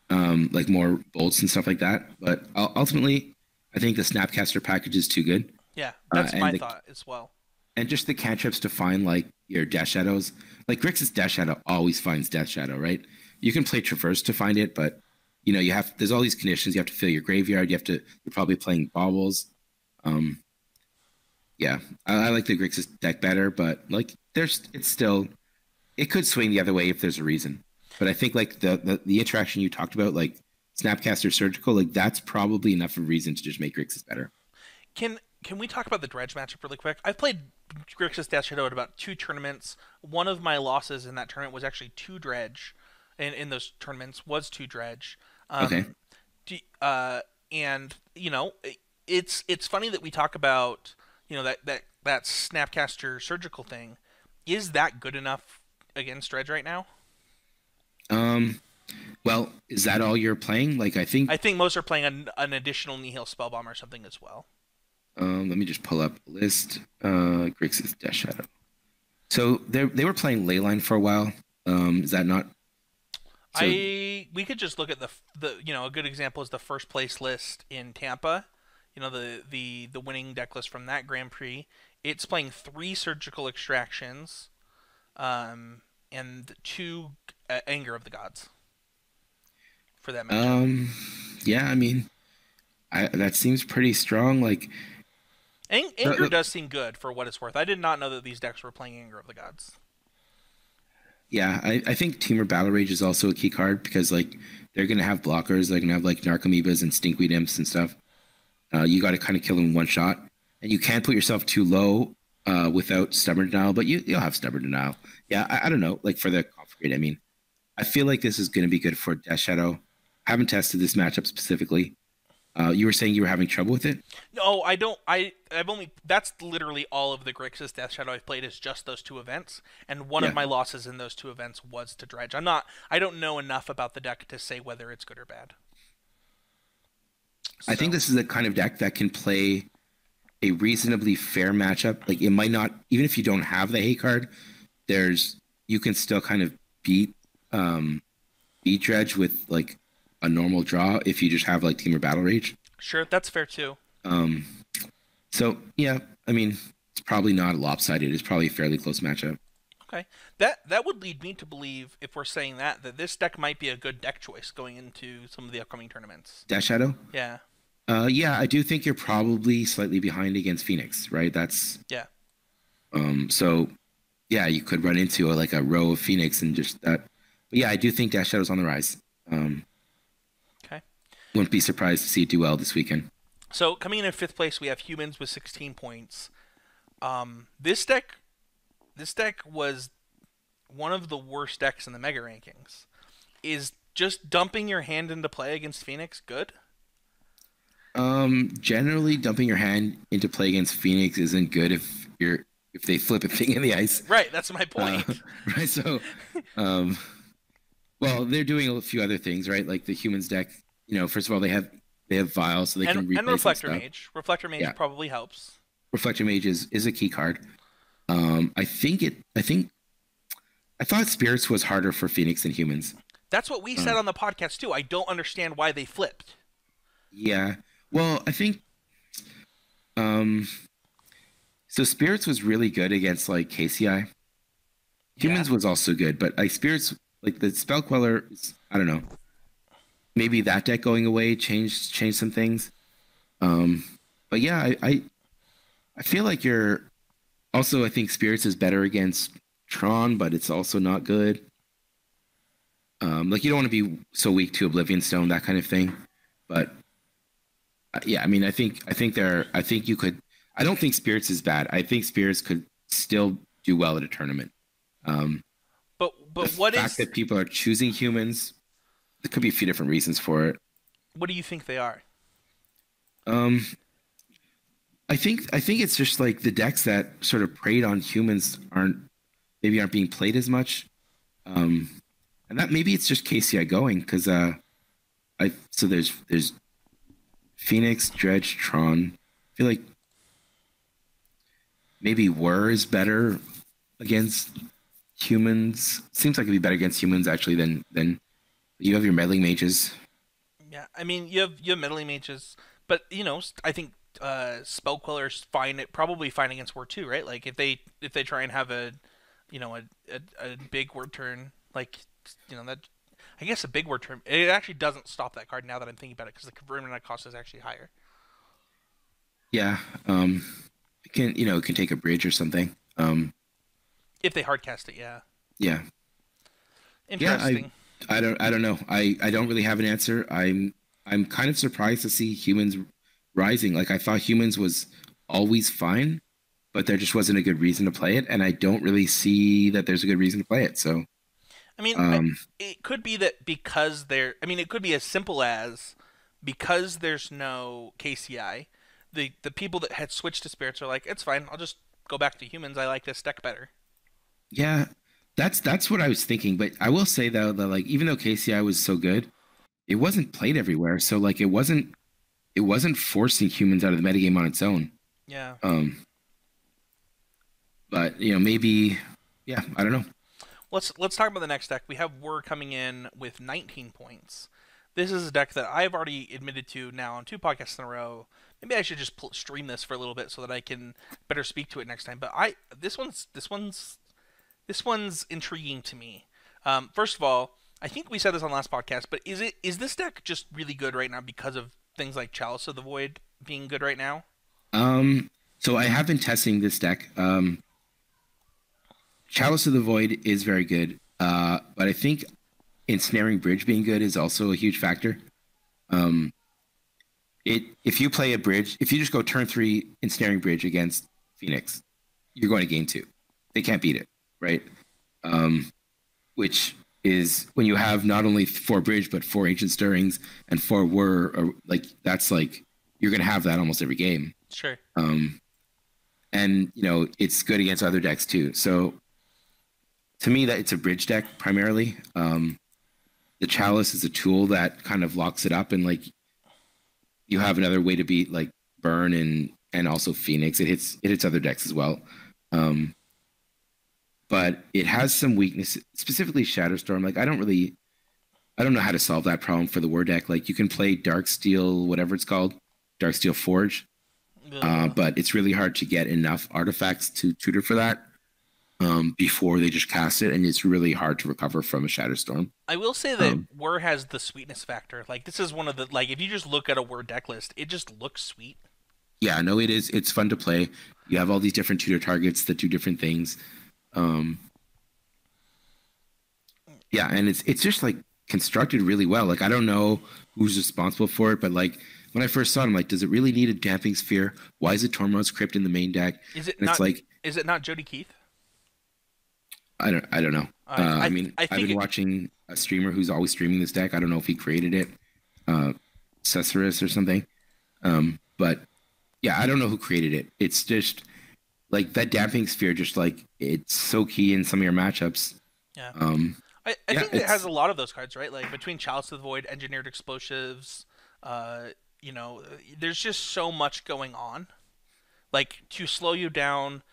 Like more bolts and stuff like that. But ultimately, I think the Snapcaster package is too good. Yeah, that's my thought as well. And just the cantrips to find like your Dash Shadows. Like Grixis Dash Shadow always finds Dash Shadow, right? You can play Traverse to find it, but there's all these conditions. You have to fill your graveyard. You're probably playing baubles. Yeah, I like the Grixis deck better, but like it could swing the other way if there's a reason. But I think like the interaction you talked about, like Snapcaster Surgical, like that's probably enough of a reason to just make Grixis better. Can we talk about the Dredge matchup really quick? I've played Grixis Dash Shadow at about 2 tournaments. One of my losses in that tournament was actually 2 Dredge. In those tournaments was 2 Dredge. Okay. And it's funny that we talk about that Snapcaster Surgical thing. Is that good enough against Dredge right now? Well, is that all you're playing? Like I think most are playing an additional Nihil Spellbomb or something as well. Let me just pull up a list. Grixis Dash Shadow. So they were playing Leyline for a while. Is that not? So, we could just look at the a good example is the first place list in Tampa. The winning deck list from that Grand Prix. It's playing 3 Surgical Extractions, and 2 Anger of the Gods. For that matchup. Yeah, I mean, that seems pretty strong. Like, Anger does seem good for what it's worth. I did not know that these decks were playing Anger of the Gods. Yeah, I think Temur Battle Rage is also a key card because like they're gonna have blockers. They're gonna have like Narcomoebas and Stinkweed Imps and stuff. You got to kind of kill them in one shot, and you can't put yourself too low without Stubborn Denial. But you'll have Stubborn Denial. Yeah, I don't know. Like for the Conflagrate, I mean, I feel like this is gonna be good for Dash Shadow. I haven't tested this matchup specifically. You were saying you were having trouble with it? No, I don't. I've only. That's literally all of the Grixis Death Shadow I've played is just those 2 events, and one of my losses in those 2 events was to Dredge. I don't know enough about the deck to say whether it's good or bad. I think this is the kind of deck that can play a reasonably fair matchup. Like it might not, even if you don't have the hate card, you can still kind of beat Dredge with like a normal draw if you just have like Temur Battle Rage. Sure, that's fair too. So yeah, I mean, it's probably not lopsided. It's probably a fairly close matchup. Okay, that would lead me to believe, if we're saying that this deck might be a good deck choice going into some of the upcoming tournaments. Dash Shadow? Yeah. Yeah, I do think you're probably slightly behind against Phoenix, right? That's yeah. So yeah, you could run into like a row of Phoenix and just that. But yeah, I do think Dash Shadow's on the rise. Okay. Wouldn't be surprised to see it do well this weekend. So coming in 5th place, we have Humans with 16 points. This deck was one of the worst decks in the Mega rankings. Is just dumping your hand into play against Phoenix good? Generally, dumping your hand into play against Phoenix isn't good if they flip a thing in the ice. Right, that's my point. Right, so, well, they're doing a few other things, right? Like the Humans deck. First of all, they have Vial, so they can replay and Reflector stuff. Mage. Reflector Mage probably helps. Reflector Mage is a key card. I thought Spirits was harder for Phoenix than Humans. That's what we said on the podcast too. I don't understand why they flipped. Yeah. Well, I think um so Spirits was really good against like KCI. Humans Yeah. was also good, but like Spirits, like the Spell Queller, I don't know. Maybe that deck going away changed some things. Um, but yeah, I feel like you're also I think Spirits is better against Tron, but it's also not good. Like you don't want to be so weak to Oblivion Stone, that kind of thing. But yeah, I mean, I think you could. I don't think Spirits is bad. I think Spirits could still do well at a tournament. Um, the But what fact is that people are choosing humans, there could be a few different reasons for it. what do you think they are? Um, I think it's just like the decks that sort of preyed on humans aren't being played as much. Um, and that maybe it's just KCI going because I so there's Phoenix, Dredge, Tron. I feel like maybe Whir is better against humans. Seems like it'd be better against humans actually than you have your meddling mages. Yeah, I mean you have meddling mages, but I think Spellqueller's fine. Probably fine against War 2, right? Like if they try and have a big word turn, like that. I guess a big word turn. It actually doesn't stop that card now that I'm thinking about it because the conversion cost is actually higher. Yeah. It can take a bridge or something. If they hardcast it, yeah. Yeah. Yeah, Interesting. I don't know. I don't really have an answer. I'm kind of surprised to see humans rising. Like I thought humans was always fine, but there just wasn't a good reason to play it, and I don't really see that there's a good reason to play it. So, I mean, um, it could be that because there. I mean, it could be as simple as because there's no KCI, the people that had switched to spirits are like, it's fine. I'll just go back to humans. I like this deck better. yeah, that's what I was thinking. But I will say though that like even though KCI was so good, it wasn't played everywhere. So like it wasn't forcing humans out of the metagame on its own. Yeah. Um, but maybe yeah, I don't know. Let's talk about the next deck. We have Whir coming in with 19 points. This is a deck that I've already admitted to now on two podcasts in a row. Maybe I should just stream this for a little bit so that I can better speak to it next time. But this one's intriguing to me. First of all, I think we said this on last podcast, but is this deck just really good right now because of things like Chalice of the Void being good right now? So I have been testing this deck. Chalice of the Void is very good, but I think Ensnaring Bridge being good is also a huge factor. Um, if you play a bridge, if you just go turn 3 Ensnaring Bridge against Phoenix, you're going to game 2. They can't beat it, right? Which is when you have not only 4 bridge but 4 Ancient Stirrings and 4 Whir, or like that's like you're going to have that almost every game. Sure. And it's good against other decks too. So to me, that it's a bridge deck primarily. The Chalice is a tool that kind of locks it up, and like you have another way to beat like Burn and also Phoenix. It hits other decks as well. But it has some weakness, specifically Shatterstorm. Like I don't know how to solve that problem for the War deck. Like you can play Darksteel, whatever it's called, Darksteel Forge, but it's really hard to get enough artifacts to tutor for that before they just cast it, and it's really hard to recover from a Shatterstorm. I will say that Whir has the sweetness factor. Like this is one of the like if you just look at a Whir deck list, it just looks sweet. Yeah, no, it is. It's fun to play. You have all these different tutor targets that do different things. Yeah, and it's just like constructed really well. Like I don't know who's responsible for it, but like when I first saw it, I'm like, does it really need a damping sphere? Why is it Tormod's Crypt in the main deck? Is it And it's not? like Is it not Jody Keith? I don't know. I mean, I I've think been watching a streamer who's always streaming this deck. I don't know if he created it, Cesaris or something. But yeah, I don't know who created it. It's just like that damping sphere. Just like it's so key in some of your matchups. Yeah. I Yeah, think it has a lot of those cards, right? Like between Chalice of the Void, Engineered Explosives, uh, there's just so much going on. Like to slow you down,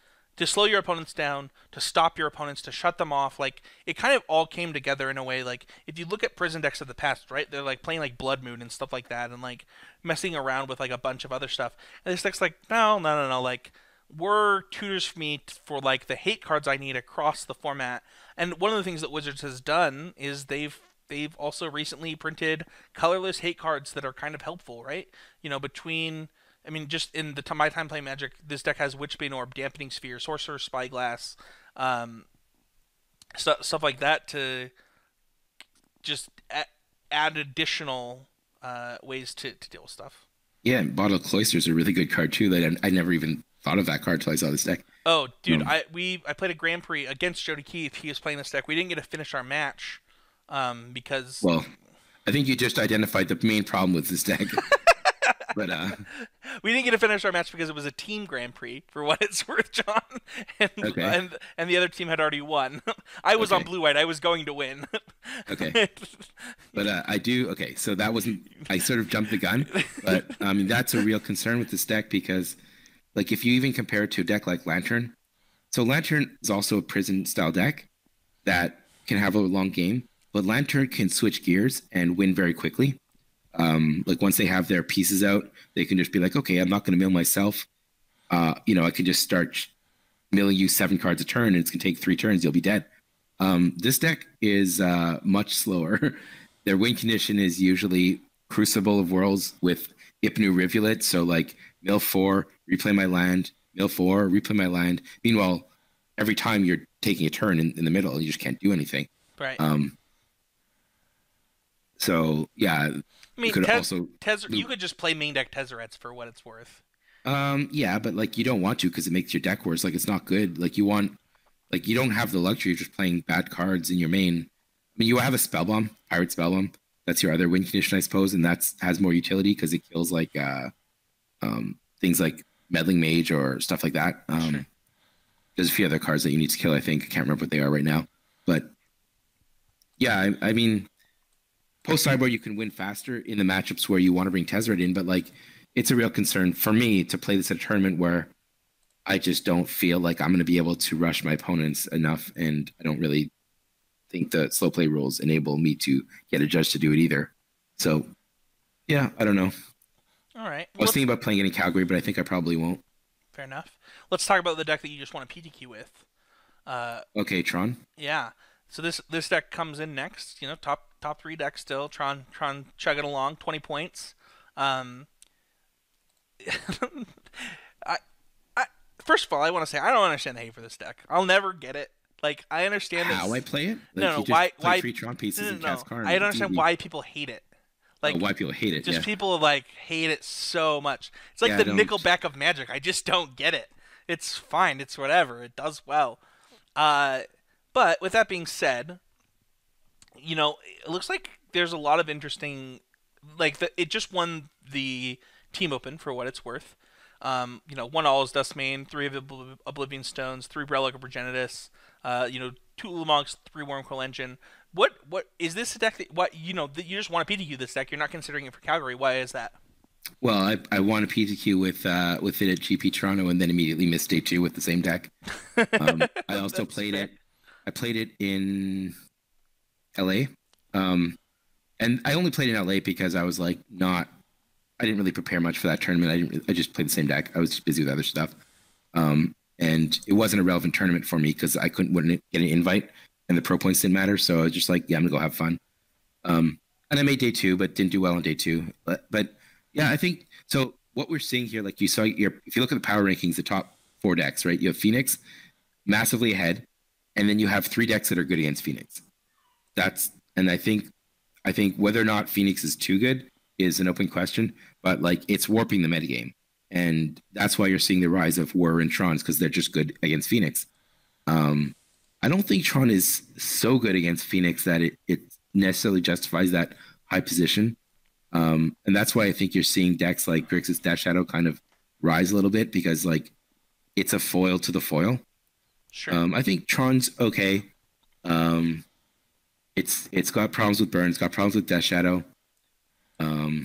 to slow your opponents down, to stop your opponents, to shut them off. Like it kind of all came together in a way. Like if you look at prison decks of the past, right? They're like playing like Blood Moon and stuff like that, and like messing around with like a bunch of other stuff. And this deck's like, no, no, no, no. Like were tutors for me for like the hate cards I need across the format. And one of the things that Wizards has done is they've also recently printed colorless hate cards that are kind of helpful, right? Between I mean, just in my time playing Magic, this deck has Witchbane Orb, Dampening Sphere, Sorcerer's Spyglass, um, stuff like that to just add additional ways to deal with stuff. Yeah, and Bottle Cloister is a really good card too. That I never even thought of that card till I saw this deck. Oh, dude, I played a Grand Prix against Jody Keith. He was playing this deck. We didn't get to finish our match because. Well, I think you just identified the main problem with this deck. But we didn't get to finish our match because it was a team Grand Prix, for what it's worth, John. And okay. and the other team had already won. I was on blue-white. I was going to win. Okay. But I do. Okay, so that wasn't. I sort of jumped the gun, but I mean that's a real concern with this deck because, like, if you even compare it to a deck like Lantern, so Lantern is also a prison style deck that can have a long game, but Lantern can switch gears and win very quickly. Like once they have their pieces out, they can just be like, okay, I'm not going to mill myself. I can just start milling you 7 cards a turn, and it's going to take 3 turns. You'll be dead. This deck is much slower. Their win condition is usually Crucible of Worlds with Ipnu Rivulet. So like mill 4, replay my land, mill 4, replay my land. Meanwhile, every time you're taking a turn in the middle, you just can't do anything. Right. So yeah. I mean, you could just play main deck Tezzerets for what it's worth. Yeah, but like you don't want to because it makes your deck worse. Like it's not good. Like you don't have the luxury of just playing bad cards in your main. I mean, you have a Spellbomb, Pirate Spellbomb. That's your other win condition, I suppose, and has more utility because it kills like things like Meddling Mage or stuff like that. Sure. There's a few other cards that you need to kill. I think I can't remember what they are right now, but yeah, I mean. Post sideboard, you can win faster in the matchups where you want to bring Tezzeret in, but like it's a real concern for me to play this at a tournament where I just don't feel like I'm going to be able to rush my opponents enough, and I don't really think the slow play rules enable me to get a judge to do it either. So, yeah, I don't know. All right. I was thinking about playing it in Calgary, but I think I probably won't. Fair enough. Let's talk about the deck that you just won a PTQ with. Okay, Tron. Yeah. So this deck comes in next. Top 3 deck still. Tron chugging along, 20 points. I first of all, I want to say I don't understand the hate for this deck. I'll never get it. Like I understand how I play it. Like, why 3 Tron pieces and cast cards. I don't understand why people hate it. Like why people hate it. Just people like hate it so much. It's like the Nickelback of Magic. I just don't get it. It's fine. It's whatever. It does well. But with that being said, it looks like there's a lot of interesting, it just won the team open for what it's worth. 1 All's Dustmane, 3 of Oblivion Stones, 3 Relic of Progenitus, 2 Ulamog's, 3 Wurmcoil Engine. What is this a deck that you just want to PTQ this deck? You're not considering it for Calgary. Why is that? Well, I won a PTQ with it at GP Toronto, and then immediately missed day 2 with the same deck. I also played it. I played it in LA. And I only played in LA because I was like I didn't really prepare much for that tournament. I just played the same deck. I was just busy with other stuff. And it wasn't a relevant tournament for me because I wouldn't get an invite and the pro points didn't matter. So I was just like, yeah, I'm gonna go have fun. And I made day 2, but didn't do well on day 2. But yeah, I think so. What we're seeing here, like you saw if you look at the power rankings, the top 4 decks, right? You have Phoenix massively ahead. And then you have 3 decks that are good against Phoenix. And I think whether or not Phoenix is too good is an open question, but like it's warping the metagame. And that's why you're seeing the rise of Whir and Trons because they're just good against Phoenix. I don't think Tron is so good against Phoenix that it necessarily justifies that high position. And that's why I think you're seeing decks like Grixis Death Shadow kind of rise a little bit because like it's a foil to the foil. Sure. I think Tron's okay. It's got problems with Burn. It's got problems with Death Shadow. I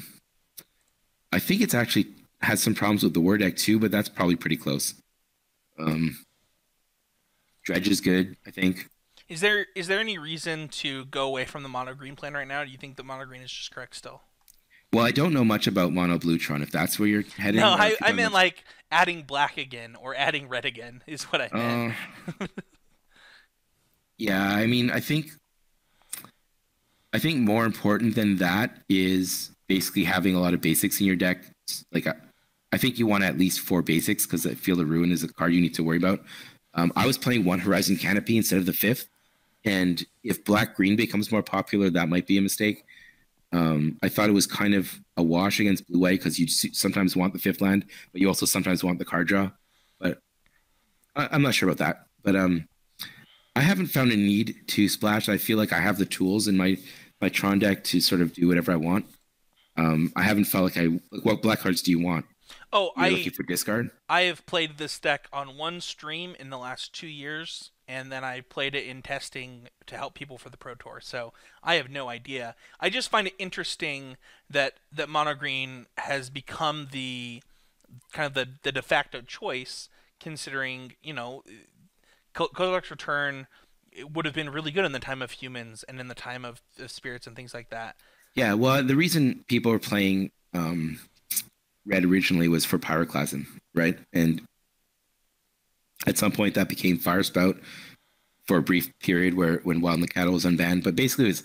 think it's actually has some problems with the Whir deck too, but that's probably pretty close. Dredge is good, I think. Is there any reason to go away from the mono green plan right now? Do you think the mono green is just correct still? Well, I don't know much about Mono Bluetron, if that's where you're No, heading, or if you're I talking meant about. like adding black again or adding red again is what I meant. Uh, yeah, I mean, I think more important than that is basically having a lot of basics in your deck. Like, I think you want at least 4 basics because I feel the Ruin is a card you need to worry about. I was playing one Horizon Canopy instead of the fifth, and if Black Green becomes more popular, that might be a mistake. I thought it was kind of a wash against Blue White because you sometimes want the fifth land, but you also sometimes want the card draw. But I'm not sure about that. But I haven't found a need to splash. I feel like I have the tools in my Tron deck to sort of do whatever I want. I haven't felt like what black cards do you want? Oh, You're looking for discard? I have played this deck on one stream in the last 2 years, and then I played it in testing to help people for the Pro Tour. So I have no idea. I just find it interesting that mono green has become the kind of the de facto choice, considering Kozilek's Return it would have been really good in the time of humans and in the time of spirits and things like that. Yeah, well, the reason people were playing red originally was for Pyroclasm, right? And at some point that became Fire Spout for a brief period when Wild and the Cattle was unbanned. But basically, it was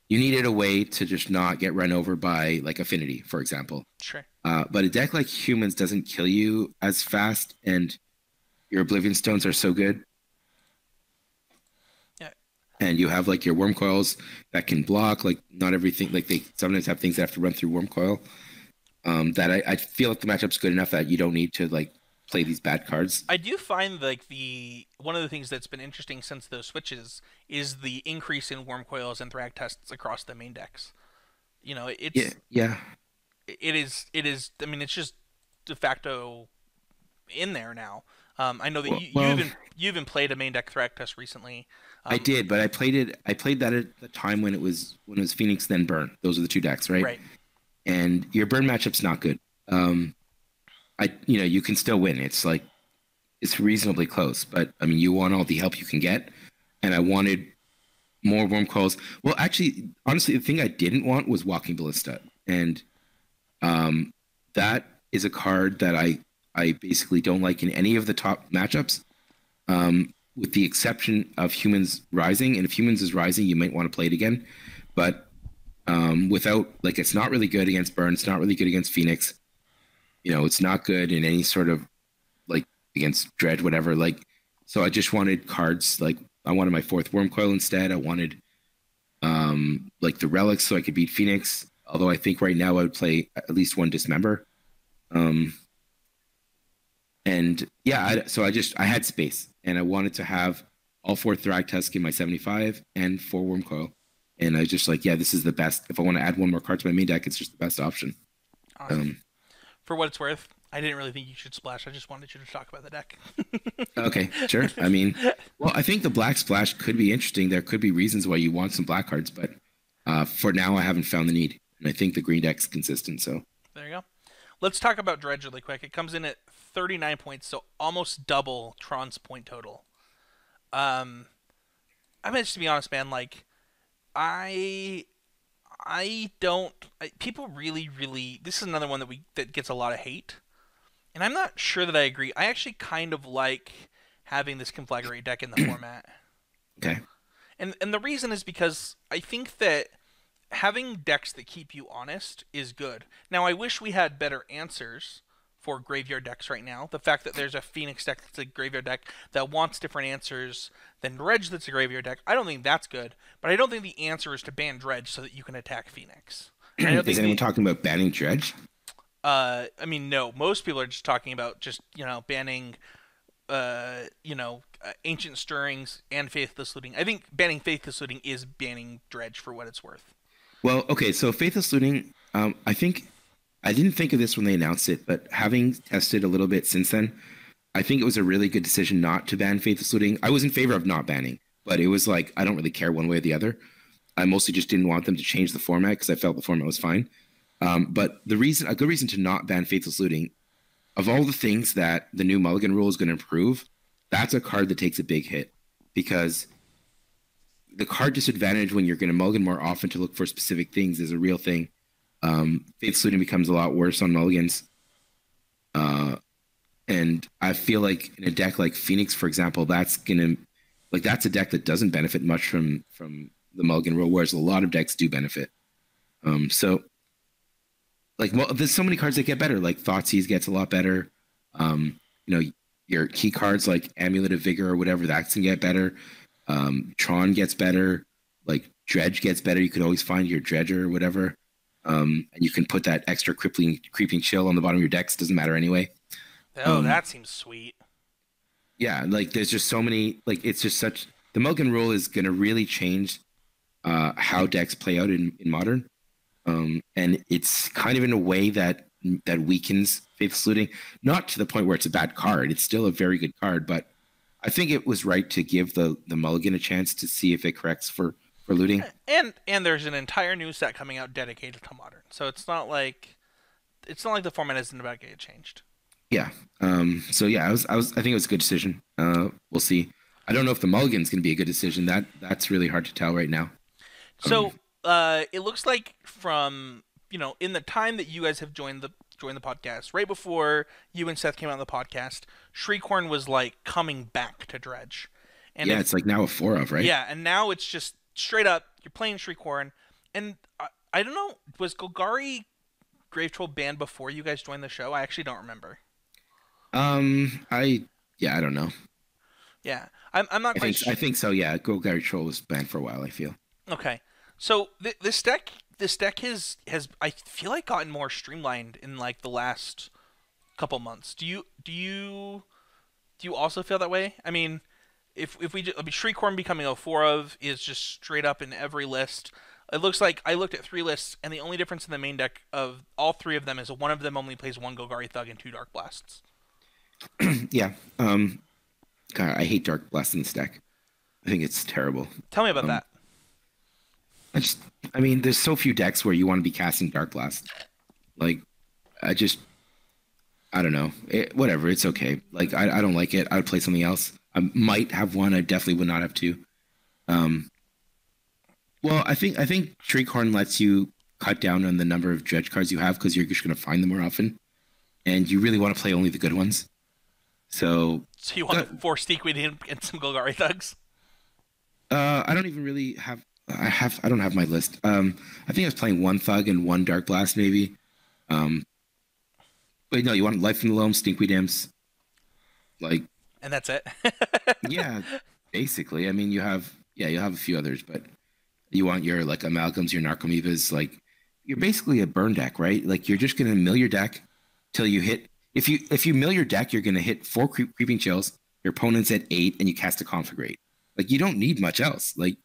you needed a way to just not get run over by like Affinity, for example. Sure. But a deck like Humans doesn't kill you as fast, and your Oblivion Stones are so good. Yeah. And you have like your Worm Coils that can block. Like not everything. Like they sometimes have things that have to run through Worm Coil. That I feel like the matchup's good enough that you don't need to like play these bad cards. I do find like the one of the things that's been interesting since those switches is the increase in worm coils and thrag tests across the main decks. Yeah, yeah. It is. I mean, it's just de facto in there now. I know that Well, you even played a main deck thrag test recently. I did, but I played it. I played that at the time when it was Phoenix then Burn. Those are the two decks, right? Right. And your Burn matchup's not good. You can still win. It's like it's reasonably close, but I mean, you want all the help you can get, and I wanted more Worm Coils. Well, actually, honestly, the thing I didn't want was Walking Ballista, and that is a card that I basically don't like in any of the top matchups, with the exception of Humans Rising. And if Humans is Rising, you might want to play it again, but without like it's not really good against Burn. It's not really good against Phoenix. It's not good in any sort of like against Dredge, whatever. Like, so I just wanted cards like I wanted my fourth Worm Coil instead. I wanted like the relics so I could beat Phoenix. Although I think right now I would play at least one Dismember. And yeah, so I had space and I wanted to have all 4 Thragtusk in my 75 and 4 Worm Coil. And I was just like, yeah, this is the best. If I want to add one more card to my main deck, it's just the best option. Awesome. For what it's worth, I didn't really think you should splash. I just wanted you to talk about the deck. Okay, sure. I mean, well, I think the black splash could be interesting. There could be reasons why you want some black cards, but for now, I haven't found the need. And I think the green deck's consistent, so. There you go. Let's talk about Dredge really quick. It comes in at 39 points, so almost double Tron's point total. I mean, just to be honest, man, like, I don't. People really. This is another one that gets a lot of hate, and I'm not sure that I agree. I actually kind of like having this Conflagrate deck in the format, Okay. and the reason is because I think that having decks that keep you honest is good. Now, I wish we had better answers for graveyard decks right now. The fact that there's a Phoenix deck that's a graveyard deck that wants different answers than Dredge that's a graveyard deck, I don't think that's good. But I don't think the answer is to ban Dredge so that you can attack Phoenix. Is anyone talking about banning Dredge? I mean, no. Most people are just talking about just banning, Ancient Stirrings and Faithless Looting. I think banning Faithless Looting is banning Dredge for what it's worth. Well, okay, so Faithless Looting, I think I didn't think of this when they announced it, but having tested a little bit since then, I think it was a really good decision not to ban Faithless Looting. I was in favor of not banning, but it was like I don't really care one way or the other. I mostly just didn't want them to change the format because I felt the format was fine. But a good reason to not ban Faithless Looting, of all the things that the new Mulligan rule is going to improve, that's a card that takes a big hit. because the card disadvantage when you're going to mulligan more often to look for specific things is a real thing. Faith's Looting becomes a lot worse on mulligans. And I feel like in a deck like Phoenix, for example, that's a deck that doesn't benefit much from the mulligan rule, whereas a lot of decks do benefit. So like, well, there's so many cards that get better. Like Thoughtseize gets a lot better. You know, your key cards like Amulet of Vigor or whatever, that can get better. Tron gets better. Like Dredge gets better. You could always find your Dredger or whatever. And you can put that extra creeping chill on the bottom of your decks. Doesn't matter anyway. Oh, that seems sweet. Yeah, like there's just so many. Like it's just such. The mulligan rule is going to really change how decks play out in Modern. And it's kind of in a way that weakens Faithless Looting. Not to the point where it's a bad card. It's still a very good card, but I think it was right to give the mulligan a chance to see if it corrects for looting. And there's an entire new set coming out dedicated to Modern, so it's not like the format isn't about to get changed. Yeah. So yeah, I think it was a good decision. We'll see. I don't know if the mulligan's going to be a good decision. That's really hard to tell right now. So it looks like from in the time that you guys have joined the podcast, right before you and Seth came out on the podcast, Shriekhorn was like coming back to Dredge. And yeah, it's like now a 4 of, right? Yeah, and now it's just straight up you're playing Shriekhorn, and I don't know, was Golgari Grave Troll banned before you guys joined the show? I actually don't remember. I don't know. Yeah, I'm not quite sure. I think so. Yeah, Golgari Troll was banned for a while, I feel. Okay, so this deck has I feel like gotten more streamlined in like the last couple months. Do you also feel that way? I mean, if we Shriekhorn becoming a 4 of is just straight up in every list. It looks like I looked at 3 lists, and the only difference in the main deck of all 3 of them is one of them only plays 1 Golgari Thug and 2 Dark Blasts. Yeah. God, I hate Dark Blast in this deck. I think it's terrible. Tell me about that. I mean, there's so few decks where you want to be casting Dark Blast. Like, I don't know. Whatever, it's okay. Like, I don't like it. I would play something else. I might have one. I definitely would not have 2. Well, I think Shriekhorn lets you cut down on the number of Dredge cards you have because you're just going to find them more often, and you really want to play only the good ones. So you want to force Steakweed and some Golgari Thugs? I don't even really have. I don't have my list. I think I was playing 1 Thug and 1 Dark Blast maybe. Wait, no, you want Life from the Loam, Stinkweed Imps, like. And that's it. Yeah, basically. I mean, you have a few others, but you want your like Amalgams, your Narcomoebas, like you're basically a burn deck, right? Like you're just gonna mill your deck till you hit. If you mill your deck, you're gonna hit 4 Creeping Chills. Your opponent's at 8, and you cast a Conflagrate. Like you don't need much else. Like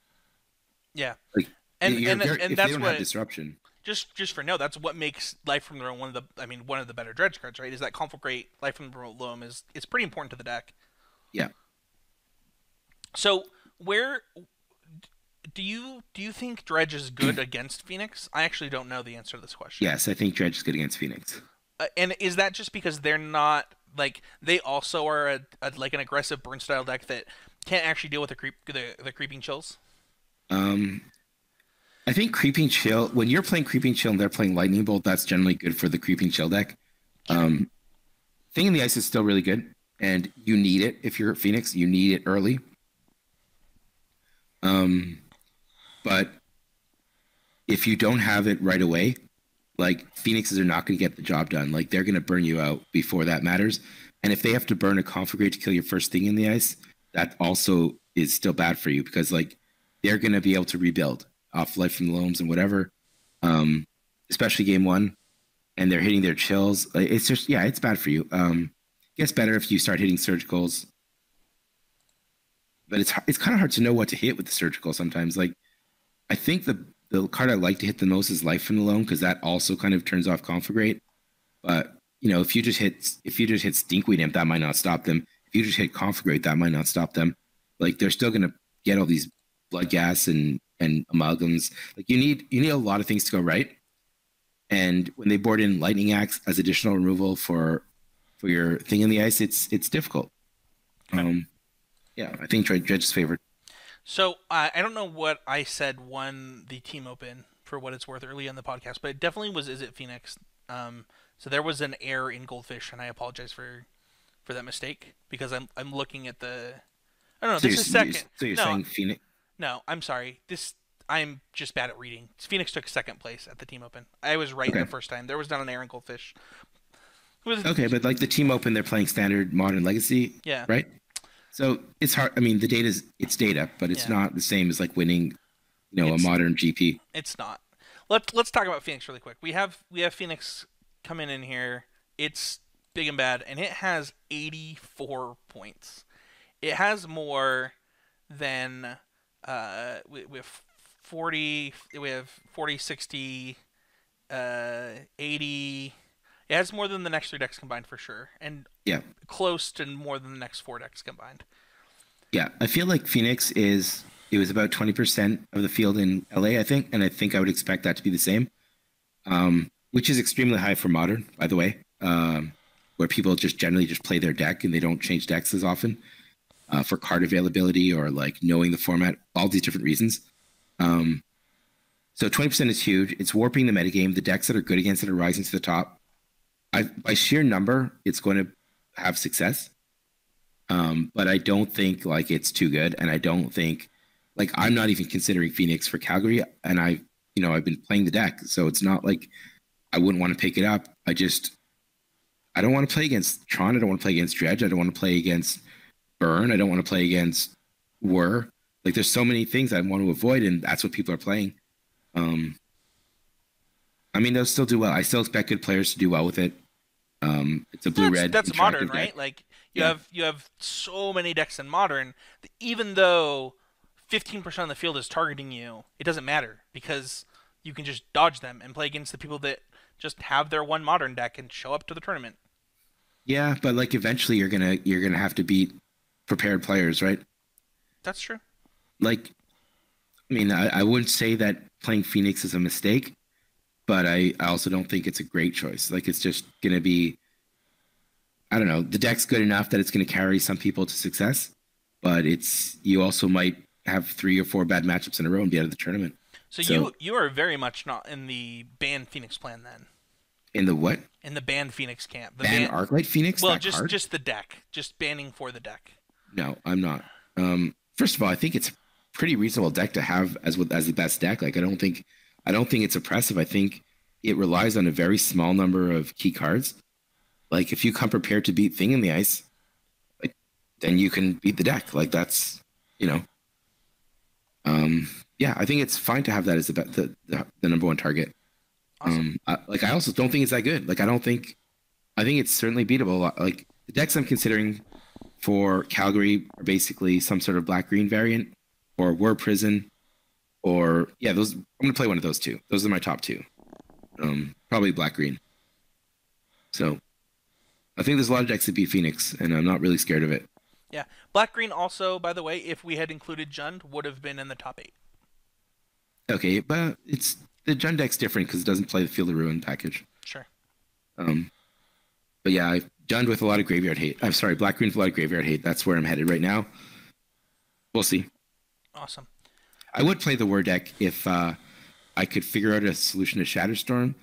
yeah, like and if that's they don't what have disruption. Just for no, that's what makes Life from the Loam one of the better Dredge cards, right? Is that Conflagrate Life from the Loam is pretty important to the deck. Yeah. So where do you think Dredge is good against Phoenix? I actually don't know the answer to this question. Yes, I think Dredge is good against Phoenix. And is that just because they're not like they also are like an aggressive burn style deck that can't actually deal with the Creeping Chills? I think Creeping Chill, when you're playing Creeping Chill and they're playing Lightning Bolt, that's generally good for the Creeping Chill deck. Thing in the Ice is still really good, and you need it if you're Phoenix. You need it early. But if you don't have it right away, like Phoenixes are not going to get the job done. Like they're going to burn you out before that matters. And if they have to burn a Conflagrate to kill your first thing in the Ice, that also is still bad for you because like they're going to be able to rebuild off Life from the Loams and whatever, especially game 1, and they're hitting their chills. It's just, yeah, it's bad for you. It gets better if you start hitting surgicals, but it's kind of hard to know what to hit with the surgical sometimes. Like, I think the card I like to hit the most is Life from the Loam because that also kind of turns off Conflagrate. But you know, if you just hit Stinkweed Imp, that might not stop them. If you just hit Conflagrate, that might not stop them. Like they're still gonna get all these Blood Gas and Amalgams. Like you need a lot of things to go right. And when they board in Lightning Axe as additional removal for your thing in the Ice, it's difficult. Yeah, I think Dredge is favored. So I don't know what I said won the team open for what it's worth early in the podcast, but it definitely was Is It Phoenix. So there was an error in Goldfish, and I apologize for that mistake because I'm looking at the. I don't know. So This is second. you're No, saying Phoenix? no. I'm sorry. I'm just bad at reading. Phoenix took second place at the team open. I was right the Okay. first time. There was not an error in Goldfish. It was Okay, but like the team open, they're playing standard, modern, legacy, yeah, right? So it's hard. I mean, the data is it's data, but it's yeah. not the same as like winning, a It's modern GP. it's not. Let's talk about Phoenix really quick. We have Phoenix coming in here. It's big and bad, and it has 84 points. It has more than we have 40. We have 40, 60, 80. It has more than the next three decks combined for sure, and Yeah, close to more than the next four decks combined. yeah. I feel like Phoenix is it was about 20% of the field in LA, I think, and I think I would expect that to be the same, which is extremely high for modern, by the way, where people just generally just play their deck and they don't change decks as often for card availability or like knowing the format, all these different reasons. Um, so 20% is huge. It's warping the metagame. The decks that are good against it are rising to the top. By sheer number, it's going to have success. But I don't think like it's too good, and I don't think like I'm not even considering Phoenix for Calgary, and I've been playing the deck, so it's not like I wouldn't want to pick it up. I don't want to play against Tron. I don't want to play against Dredge. I don't want to play against Burn. I don't want to play against Whir. Like there's so many things I want to avoid, and that's what people are playing. Um, I mean, they'll still do well. I still expect good players to do well with it. It's a blue-red That's modern, interactive deck. right? Like Yeah. you have so many decks in modern that even though 15% of the field is targeting you, it doesn't matter because you can just dodge them and play against the people that just have their one modern deck and show up to the tournament. Yeah, but like eventually you're gonna have to beat prepared players, right? That's true. Like, I mean, I wouldn't say that playing Phoenix is a mistake, but I also don't think it's a great choice. Like, it's just gonna be, I don't know, the deck's good enough that it's gonna carry some people to success, but you also might have 3 or 4 bad matchups in a row and be out of the tournament. So So you are very much not in the banned Phoenix plan then. in the what? In the banned Phoenix camp. The Ban Arclight Phoenix? well, That card? just the deck. Just banning for the deck. No, I'm not. First of all, I think it's a pretty reasonable deck to have as the best deck. Like I don't think it's oppressive. I think it relies on a very small number of key cards. Like if you come prepared to beat Thing in the Ice, like then you can beat the deck. Like that's you know, yeah. I think it's fine to have that as the number one target. Awesome. I also don't think it's that good. Like I think it's certainly beatable. Like the decks I'm considering for Calgary are basically some sort of black green variant or War Prison or yeah, those I'm gonna play one of those two. Those are my top two. Probably black green. So I think there's a lot of decks that beat Phoenix, and I'm not really scared of it. Yeah. Black green also, by the way, if we had included Jund, would have been in the top 8. Okay, but it's the Jund deck's different because it doesn't play the Field of Ruin package. Sure. Um, but yeah, I've Jund with a lot of graveyard hate. I'm sorry, black green with a lot of graveyard hate. That's where I'm headed right now. We'll see. Awesome. I would play the War deck if I could figure out a solution to Shatterstorm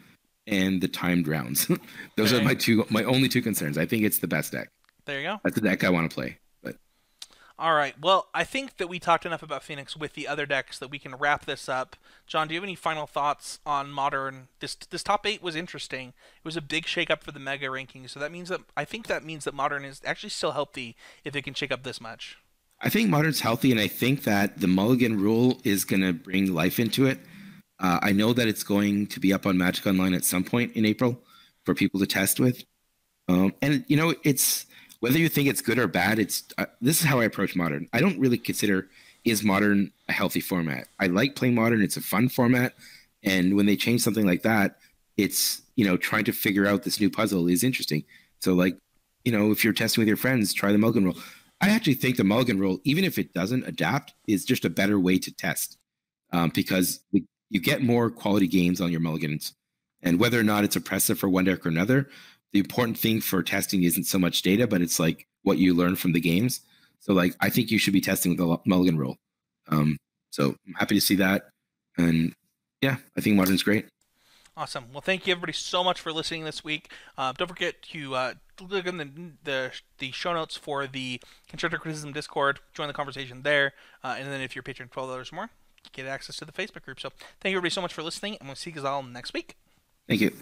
and the timed rounds. Those are Okay. my only two concerns. I think it's the best deck. There you go. That's the deck I want to play. But All right. Well, I think that we talked enough about Phoenix with the other decks that we can wrap this up. John, do you have any final thoughts on Modern? This top 8 was interesting. It was a big shakeup for the Mega rankings, so I think that means that Modern is actually still healthy if it can shake up this much. I think Modern's healthy, and I think that the Mulligan rule is going to bring life into it. I know that it's going to be up on Magic Online at some point in April for people to test with. And it's whether you think it's good or bad. It's this is how I approach Modern. I don't really consider is Modern a healthy format. I like playing Modern. It's a fun format, and when they change something like that, it's trying to figure out this new puzzle is interesting. So like if you're testing with your friends, try the Mulligan rule. I actually think the Mulligan rule, even if it doesn't adapt, is just a better way to test because you get more quality games on your Mulligans. And whether or not it's oppressive for one deck or another, the important thing for testing isn't so much data, but it's like what you learn from the games. So like I think you should be testing the mulligan rule. So I'm happy to see that, and yeah, I think Modern's great. Awesome. Well, thank you everybody so much for listening this week. Don't forget to look in the show notes for the Constructor Criticism Discord. Join the conversation there, and then if you're Patreon $12 or more, get access to the Facebook group. So thank you everybody so much for listening, and we'll see you all next week. Thank you.